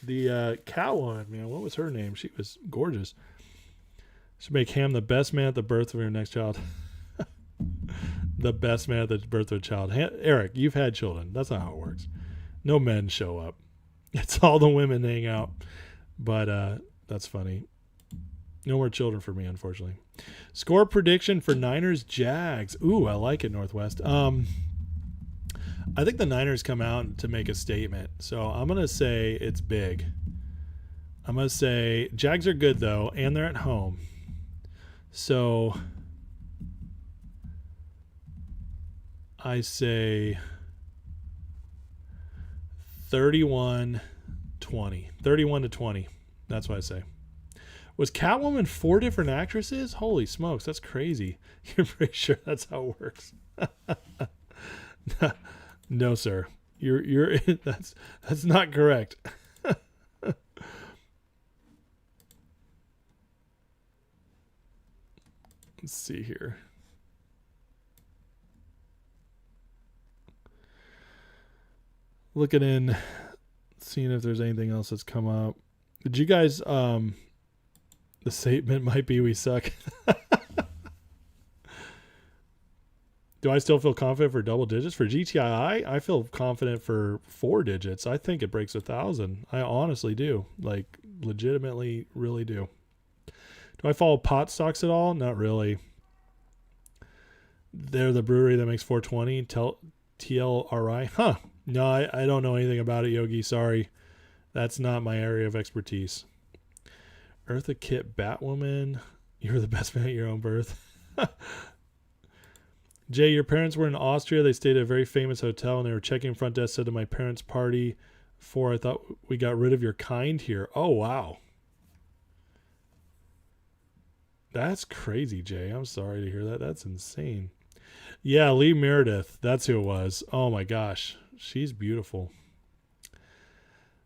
The Catwoman, man, what was her name? She was gorgeous. Should make Ham the best man at the birth of your next child. The best man at the birth of a child. Eric, you've had children. That's not how it works. No men show up. It's all the women hang out. But that's funny. No more children for me, unfortunately. Score prediction for Niners Jags. Ooh, I like it, Northwest. I think the Niners come out to make a statement. So I'm going to say it's big. I'm going to say Jags are good, though, and they're at home. So I say 31-20. 31-20. That's what I say. Was Catwoman 4 different actresses? Holy smokes, that's crazy. You're pretty sure that's how it works? No, sir. You're that's not correct. Let's see here. Looking in, seeing if there's anything else that's come up. Did you guys the statement might be we suck. Do I still feel confident for double digits? For GTI, I feel confident for 4 digits. I think it breaks 1,000. I honestly do. Like, legitimately, really do. Do I follow pot stocks at all? Not really. They're the brewery that makes 420. TLRI. Huh. No, I don't know anything about it, Yogi. Sorry. That's not my area of expertise. Eartha Kitt Batwoman. You're the best man at your own birth. Jay, your parents were in Austria. They stayed at a very famous hotel, and they were checking front desk. Said to my parents' party, I thought we got rid of your kind here. Oh, wow. That's crazy, Jay. I'm sorry to hear that. That's insane. Yeah, Lee Meredith. That's who it was. Oh, my gosh. She's beautiful.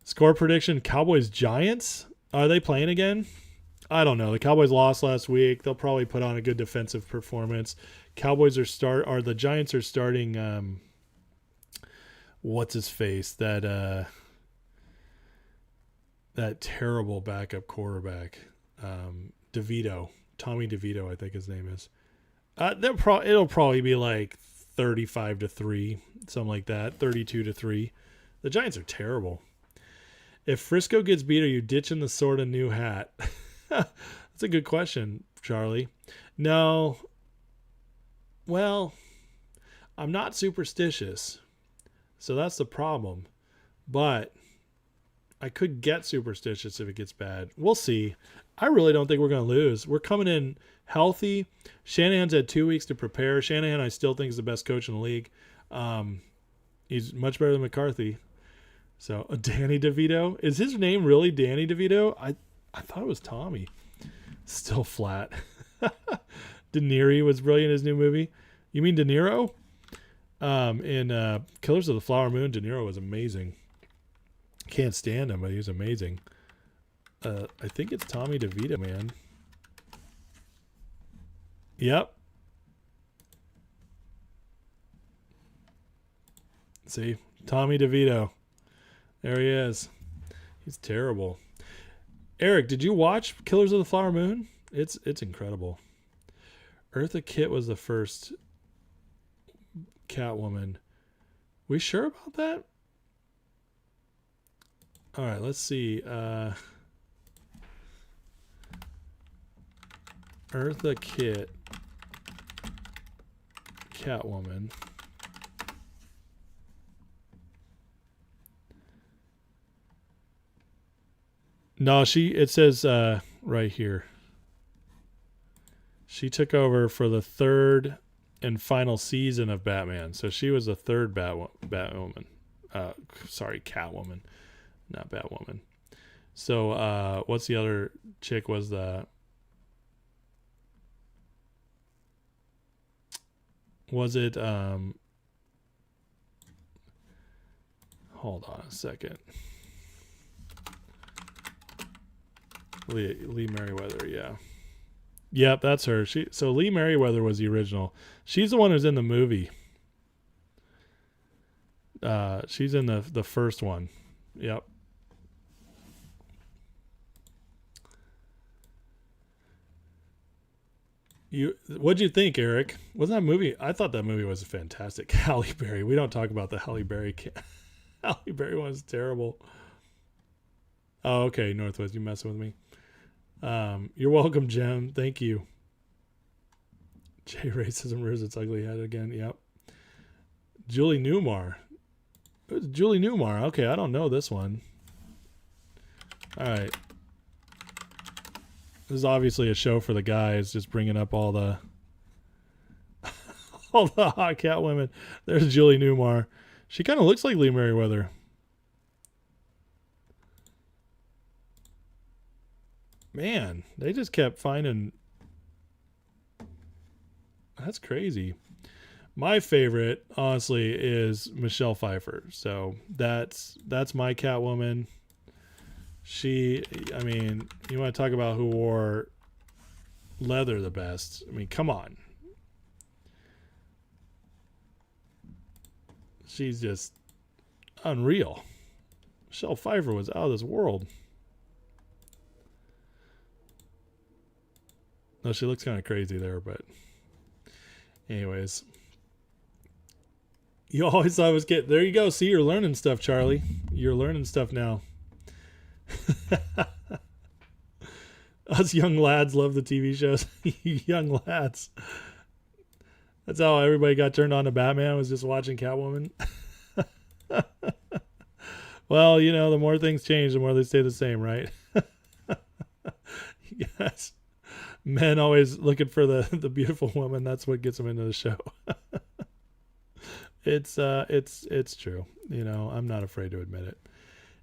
Score prediction, Cowboys-Giants? Are they playing again? I don't know. The Cowboys lost last week. They'll probably put on a good defensive performance. The Giants are starting what's his face? That terrible backup quarterback. DeVito. Tommy DeVito, I think his name is. It'll probably be like 35-3, something like that. 32-3. The Giants are terrible. If Frisco gets beat, are you ditching the sort of new hat? That's a good question, Charlie. No. Well, I'm not superstitious, so that's the problem. But I could get superstitious if it gets bad. We'll see. I really don't think we're going to lose. We're coming in healthy. Shanahan's had 2 weeks to prepare. Shanahan, I still think, is the best coach in the league. He's much better than McCarthy. So, Danny DeVito. Is his name really Danny DeVito? I thought it was Tommy. Still flat. De Niro was brilliant in his new movie. You mean De Niro? In Killers of the Flower Moon, De Niro was amazing. Can't stand him, but he was amazing. I think it's Tommy DeVito, man. Yep. See? Tommy DeVito. There he is. He's terrible. Eric, did you watch Killers of the Flower Moon? It's incredible. Eartha Kitt was the first Catwoman. We sure about that? All right, let's see. Eartha Kitt, Catwoman. No, it says right here. She took over for the third and final season of Batman. So she was the third Batwoman. Sorry, Catwoman, not Batwoman. So what's the other chick was the... Was it... Hold on a second. Lee Merriweather, yeah. Yep, that's her. So Lee Merriweather was the original. She's the one who's in the movie. She's in the first one. Yep. What'd you think, Eric? Wasn't that movie? I thought that movie was fantastic. Halle Berry. We don't talk about the Halle Berry. Halle Berry one was terrible. Oh, okay, Northwest, you messing with me? You're welcome, Jem. Thank you. J racism rears its ugly head again. Yep. Julie Newmar. Who's Julie Newmar? Okay, I don't know this one. All right. This is obviously a show for the guys, just bringing up all the all the hot cat women. There's Julie Newmar. She kind of looks like Lee Merriweather. Man, they just kept finding... That's crazy. My favorite, honestly, is Michelle Pfeiffer. So that's my Catwoman. I mean, you want to talk about who wore leather the best? I mean, come on. She's just unreal. Michelle Pfeiffer was out of this world. No, she looks kind of crazy there, but anyways. You always thought I was getting... There you go. See, you're learning stuff, Charlie. You're learning stuff now. Us young lads love the TV shows. Young lads. That's how everybody got turned on to Batman, was just watching Catwoman. Well, you know, the more things change, the more they stay the same, right? Yes. Men always looking for the beautiful woman. That's what gets them into the show. It's true. You know, I'm not afraid to admit it.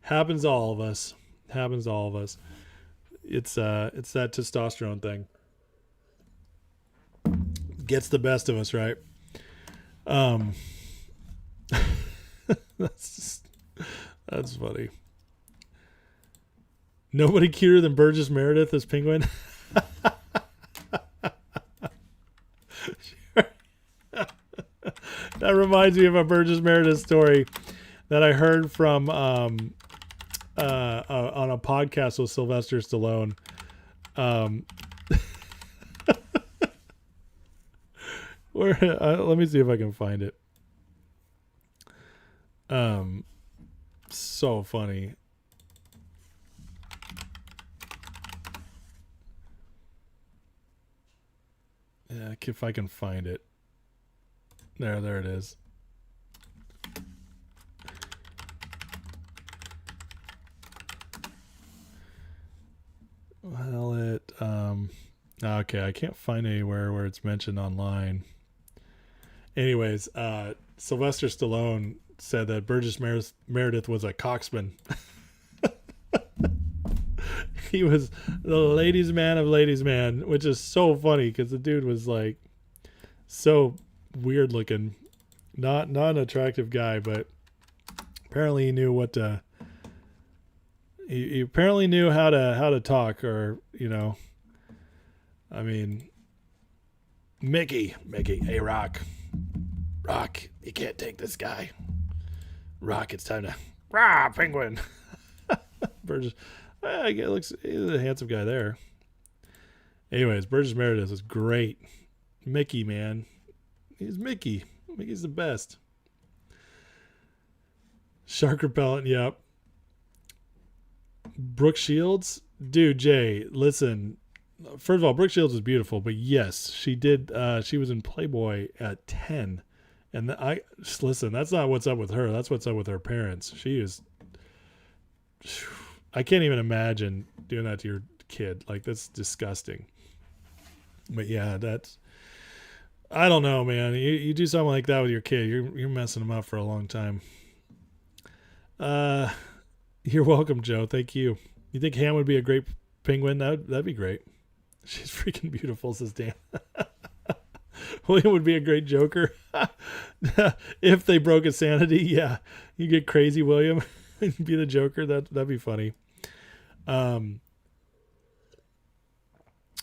Happens to all of us. Happens to all of us. It's that testosterone thing. Gets the best of us, right? That's funny. Nobody cuter than Burgess Meredith as Penguin. That reminds me of a Burgess Meredith story that I heard from on a podcast with Sylvester Stallone. Let me see if I can find it. So funny. Yeah, if I can find it. There it is. Well, okay, I can't find anywhere where it's mentioned online. Anyways, Sylvester Stallone said that Burgess Meredith was a coxman. He was the ladies' man of ladies' man, which is so funny because the dude was like so weird looking, not an attractive guy, but apparently he knew what to. He apparently knew how to talk, or you know, I mean, Mickey, hey Rock, you can't take this guy. Rock, it's time to Penguin. Burgess, he's a handsome guy there. Anyways, Burgess Meredith is great. Mickey, man. He's Mickey. Mickey's the best. Shark repellent, yep. Brooke Shields? Dude, Jay, listen. First of all, Brooke Shields was beautiful, but yes, she did. She was in Playboy at 10. And listen, that's not what's up with her. That's what's up with her parents. She is... I can't even imagine doing that to your kid. Like, that's disgusting. But yeah, that's, I don't know, man. You do something like that with your kid, you're messing them up for a long time. You're welcome, Joe. Thank you. You think Ham would be a great penguin? That'd be great. She's freaking beautiful, says Dan. William would be a great Joker. If they broke his sanity, yeah. You get crazy, William. Be the Joker. That'd be funny. Better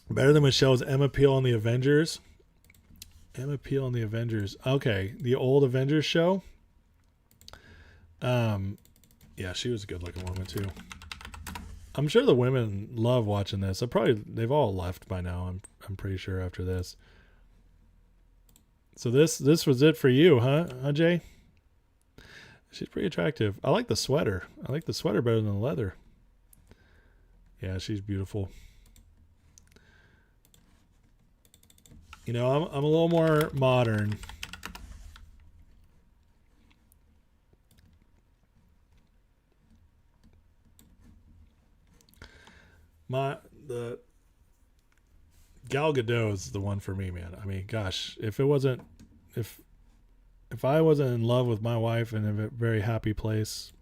than Michelle's Emma Peel on the Avengers. Emma Peel on the Avengers. Okay, the old Avengers show. Yeah, she was a good-looking woman too. I'm sure the women love watching this. They've all left by now. I'm pretty sure after this. So this was it for you, huh, Jay? She's pretty attractive. I like the sweater. I like the sweater better than the leather. Yeah, she's beautiful. You know, I'm a little more modern. The Gal Gadot is the one for me, man. I mean, gosh, if I wasn't in love with my wife and in a very happy place,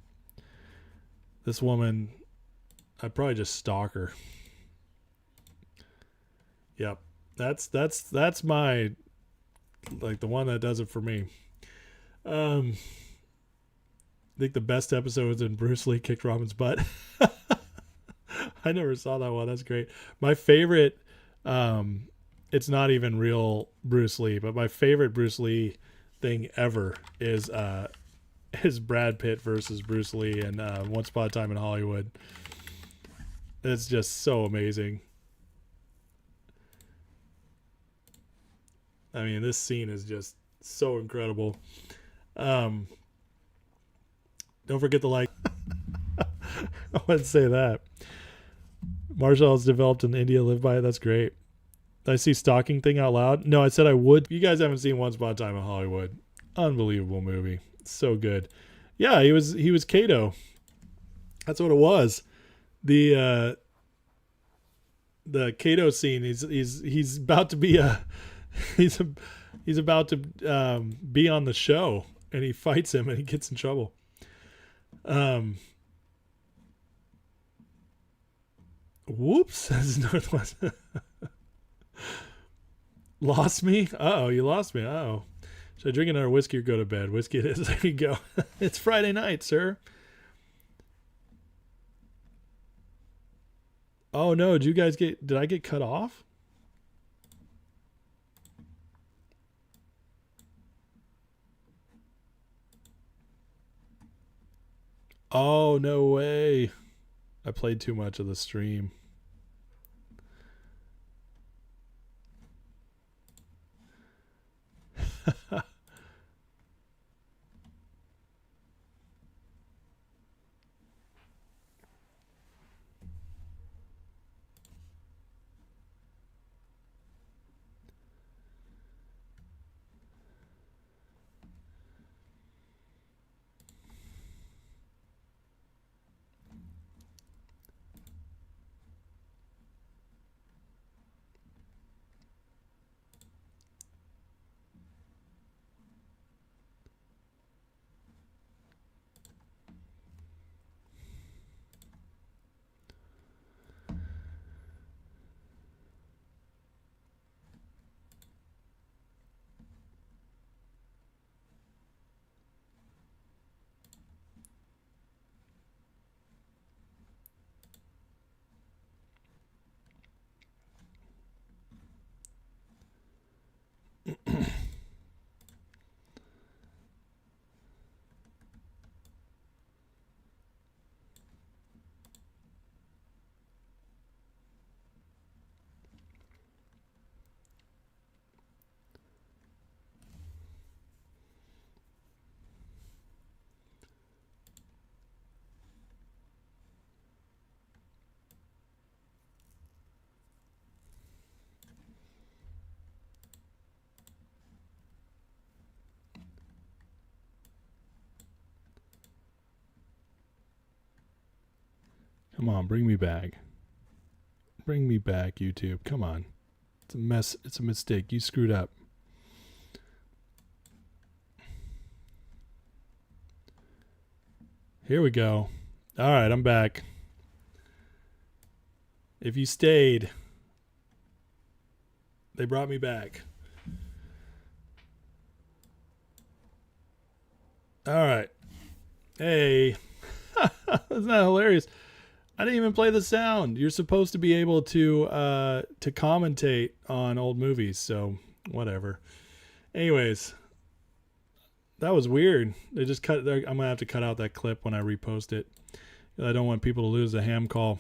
this woman, I'd probably just stalk her. Yep. That's my, like, the one that does it for me. I think the best episode was when Bruce Lee kicked Robin's butt. I never saw that one. That's great. My favorite, it's not even real Bruce Lee, but my favorite Bruce Lee thing ever is Brad Pitt versus Bruce Lee and Once Upon a Time in Hollywood. It's just so amazing. I mean, this scene is just so incredible. Don't forget to like. I wouldn't say that. Marshall has developed in India, live by it. That's great. Did I see stalking thing out loud? No, I said I would. You guys haven't seen Once Upon a Time in Hollywood. Unbelievable movie. So good. Yeah, he was Kato. That's what it was. The Kato scene. He's about to be he's about to be on the show, and he fights him and he gets in trouble. Whoops, says Northwest. Lost me? Uh-oh, you lost me. Uh-oh. Should I drink another whiskey or go to bed? Whiskey it is. There you go. It's Friday night, sir. Oh no, did I get cut off? Oh, no way. I played too much of the stream. Come on, bring me back. Bring me back, YouTube. Come on. It's a mess. It's a mistake. You screwed up. Here we go. All right, I'm back. If you stayed, they brought me back. All right. Hey. Isn't that hilarious? I didn't even play the sound. You're supposed to be able to commentate on old movies, so whatever. Anyways, that was weird. They just cut. I'm gonna have to cut out that clip when I repost it. I don't want people to lose the ham call.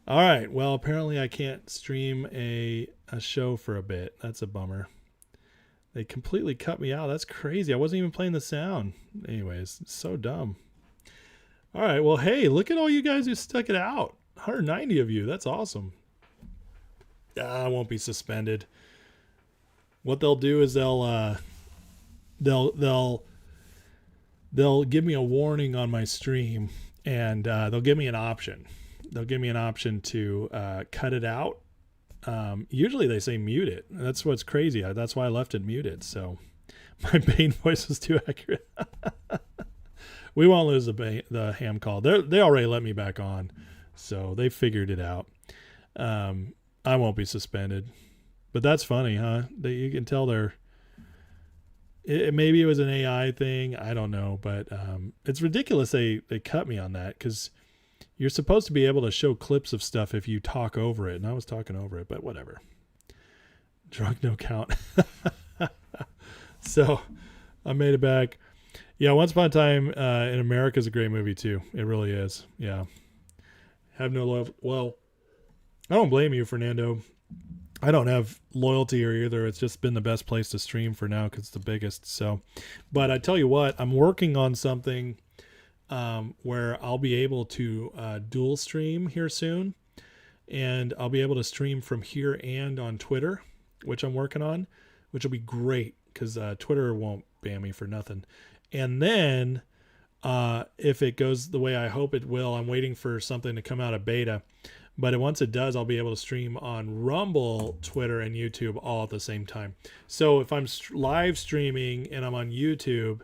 All right. Well, apparently I can't stream a show for a bit. That's a bummer. They completely cut me out. That's crazy. I wasn't even playing the sound. Anyways, it's so dumb. All right. Well, hey, look at all you guys who stuck it out. 190 of you. That's awesome. I won't be suspended. What they'll do is they'll give me a warning on my stream, and they'll give me an option. They'll give me an option to cut it out. Usually they say mute it. That's what's crazy. That's why I left it muted. So my Bane voice was too accurate. We won't lose the ham call. They already let me back on, so they figured it out. I won't be suspended, but that's funny, huh? You can tell maybe it was an AI thing. I don't know, but it's ridiculous they cut me on that, because you're supposed to be able to show clips of stuff if you talk over it, and I was talking over it, but whatever. Drug no count. So I made it back. Yeah, Once Upon a Time in America is a great movie too. It really is. Yeah. Have no love. Well, I don't blame you, Fernando. I don't have loyalty or either. It's just been the best place to stream for now because it's the biggest. So, but I tell you what, I'm working on something where I'll be able to dual stream here soon, and I'll be able to stream from here and on Twitter, which I'm working on, which will be great because Twitter won't ban me for nothing. And then if it goes the way I hope it will, I'm waiting for something to come out of beta. But once it does, I'll be able to stream on Rumble, Twitter, and YouTube all at the same time. So if I'm live streaming and I'm on YouTube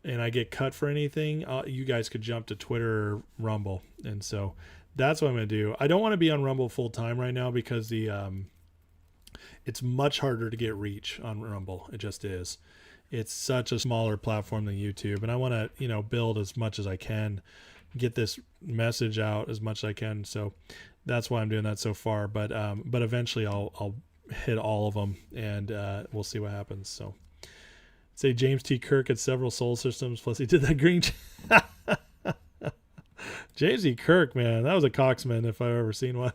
and I get cut for anything, you guys could jump to Twitter or Rumble. And so that's what I'm going to do. I don't want to be on Rumble full time right now because it's much harder to get reach on Rumble. It just is. It's such a smaller platform than YouTube, and I want to, build as much as I can, get this message out as much as I can. So that's why I'm doing that so far. But eventually I'll hit all of them, and we'll see what happens. So say James T. Kirk had several soul systems, plus he did that green. James T. Kirk, man, that was a cocksman if I've ever seen one.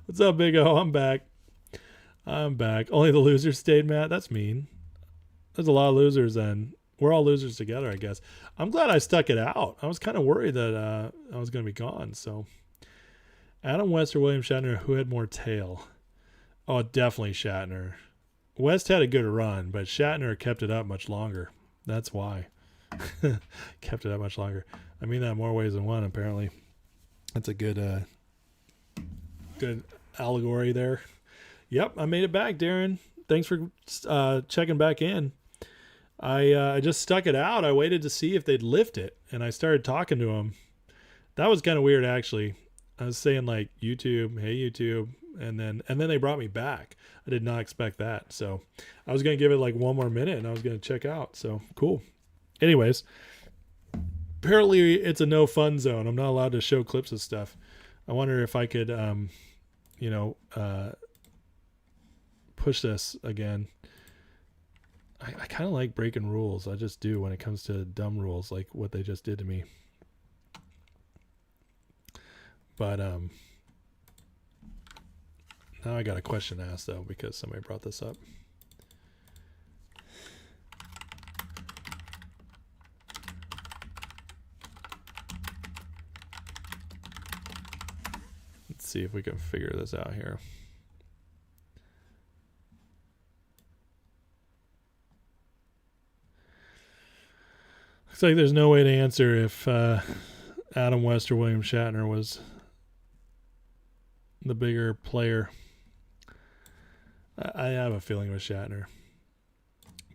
What's up, Big O? I'm back. Only the losers stayed, Matt. That's mean. There's a lot of losers then. We're all losers together, I guess. I'm glad I stuck it out. I was kind of worried that I was going to be gone. So Adam West or William Shatner, who had more tail? Oh, definitely Shatner. West had a good run, but Shatner kept it up much longer. That's why. Kept it up much longer. I mean that in more ways than one, apparently. That's a good allegory there. Yep, I made it back, Darren. Thanks for checking back in. I just stuck it out. I waited to see if they'd lift it, and I started talking to them. That was kind of weird, actually. I was saying like YouTube, hey YouTube, and then they brought me back. I did not expect that. So I was gonna give it like one more minute, and I was gonna check out. So cool. Anyways, apparently it's a no fun zone. I'm not allowed to show clips of stuff. I wonder if I could, push this again. I kind of like breaking rules. I just do when it comes to dumb rules like what they just did to me. But now I got a question asked though because somebody brought this up. Let's see if we can figure this out here. Looks like there's no way to answer if Adam West or William Shatner was the bigger player. I have a feeling it was Shatner.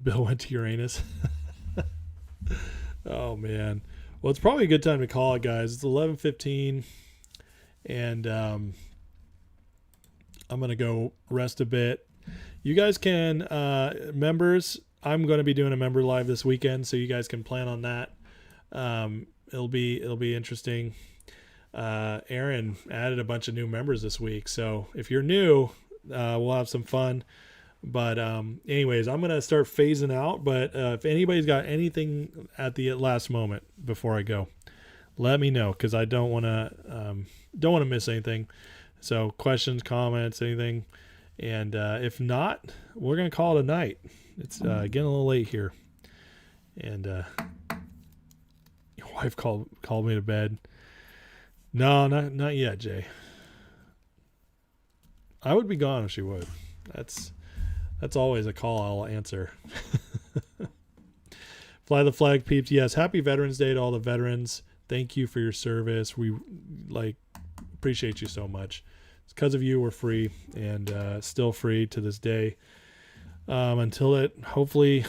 Bill went to Uranus. Oh, man. Well, it's probably a good time to call it, guys. It's 11:15, and I'm going to go rest a bit. You guys can, members, I'm going to be doing a member live this weekend, so you guys can plan on that. It'll be interesting. Aaron added a bunch of new members this week, so if you're new, we'll have some fun. But anyways, I'm gonna start phasing out. But if anybody's got anything at the last moment before I go, let me know, because I don't want to miss anything. So questions, comments, anything, and if not, we're gonna call it a night. It's getting a little late here, and your wife called me to bed. No, not yet, Jay. I would be gone if she would. That's always a call I'll answer. Fly the flag, peeps. Yes, happy Veterans Day to all the veterans. Thank you for your service. We appreciate you so much. It's because of you we're free, and still free to this day. Until it, hopefully,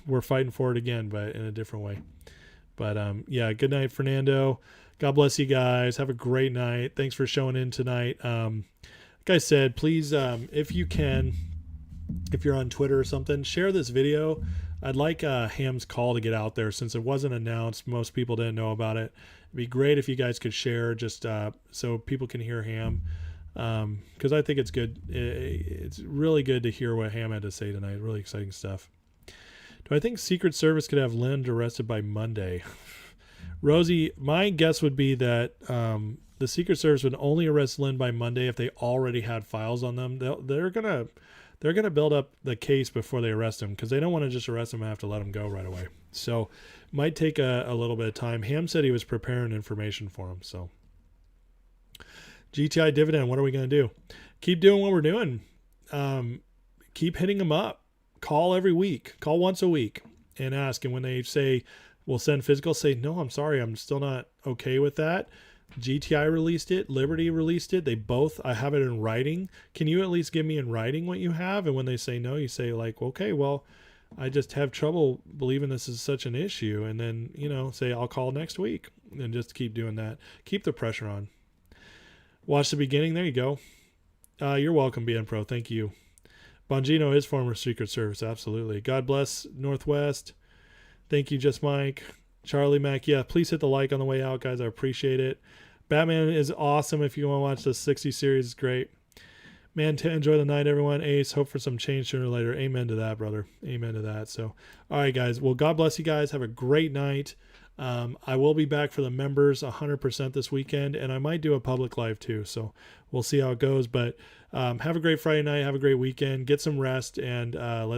we're fighting for it again, but in a different way. But yeah, good night, Fernando. God bless you guys. Have a great night. Thanks for showing in tonight. Like I said, please, if you can, if you're on Twitter or something, share this video. I'd like Ham's call to get out there, since it wasn't announced. Most people didn't know about it. It'd be great if you guys could share, just so people can hear Ham, because I think it's good. It's really good to hear what Ham had to say tonight. Really exciting stuff. Do I think Secret Service could have Lind arrested by Monday? Rosie, my guess would be that the Secret Service would only arrest Lind by Monday if they already had files on them. They're gonna build up the case before they arrest him, because they don't want to just arrest him and have to let him go right away. So it might take a little bit of time. Ham said he was preparing information for him. So GTI dividend, what are we going to do? Keep doing what we're doing. Keep hitting them up. Call every week. Call once a week and ask. And when they say, we'll send physical, say, no, I'm sorry, I'm still not okay with that. GTI released it. Liberty released it. They both, I have it in writing. Can you at least give me in writing what you have? And when they say no, you say like, okay, well, I just have trouble believing this is such an issue. And then, say, I'll call next week, and just keep doing that. Keep the pressure on. Watch the beginning. There you go. You're welcome, BN Pro. Thank you. Bongino is former Secret Service. Absolutely. God bless Northwest. Thank you, Just Mike. Charlie Mac, yeah, please hit the like on the way out, guys. I appreciate it. Batman is awesome. If you want to watch the 60 series, it's great. Man, enjoy the night, everyone. Ace, hope for some change sooner or later. Amen to that, brother. Amen to that. So, all right, guys. Well, God bless you guys. Have a great night. I will be back for the members 100% this weekend, and I might do a public live too. So we'll see how it goes. But have a great Friday night. Have a great weekend. Get some rest, and let's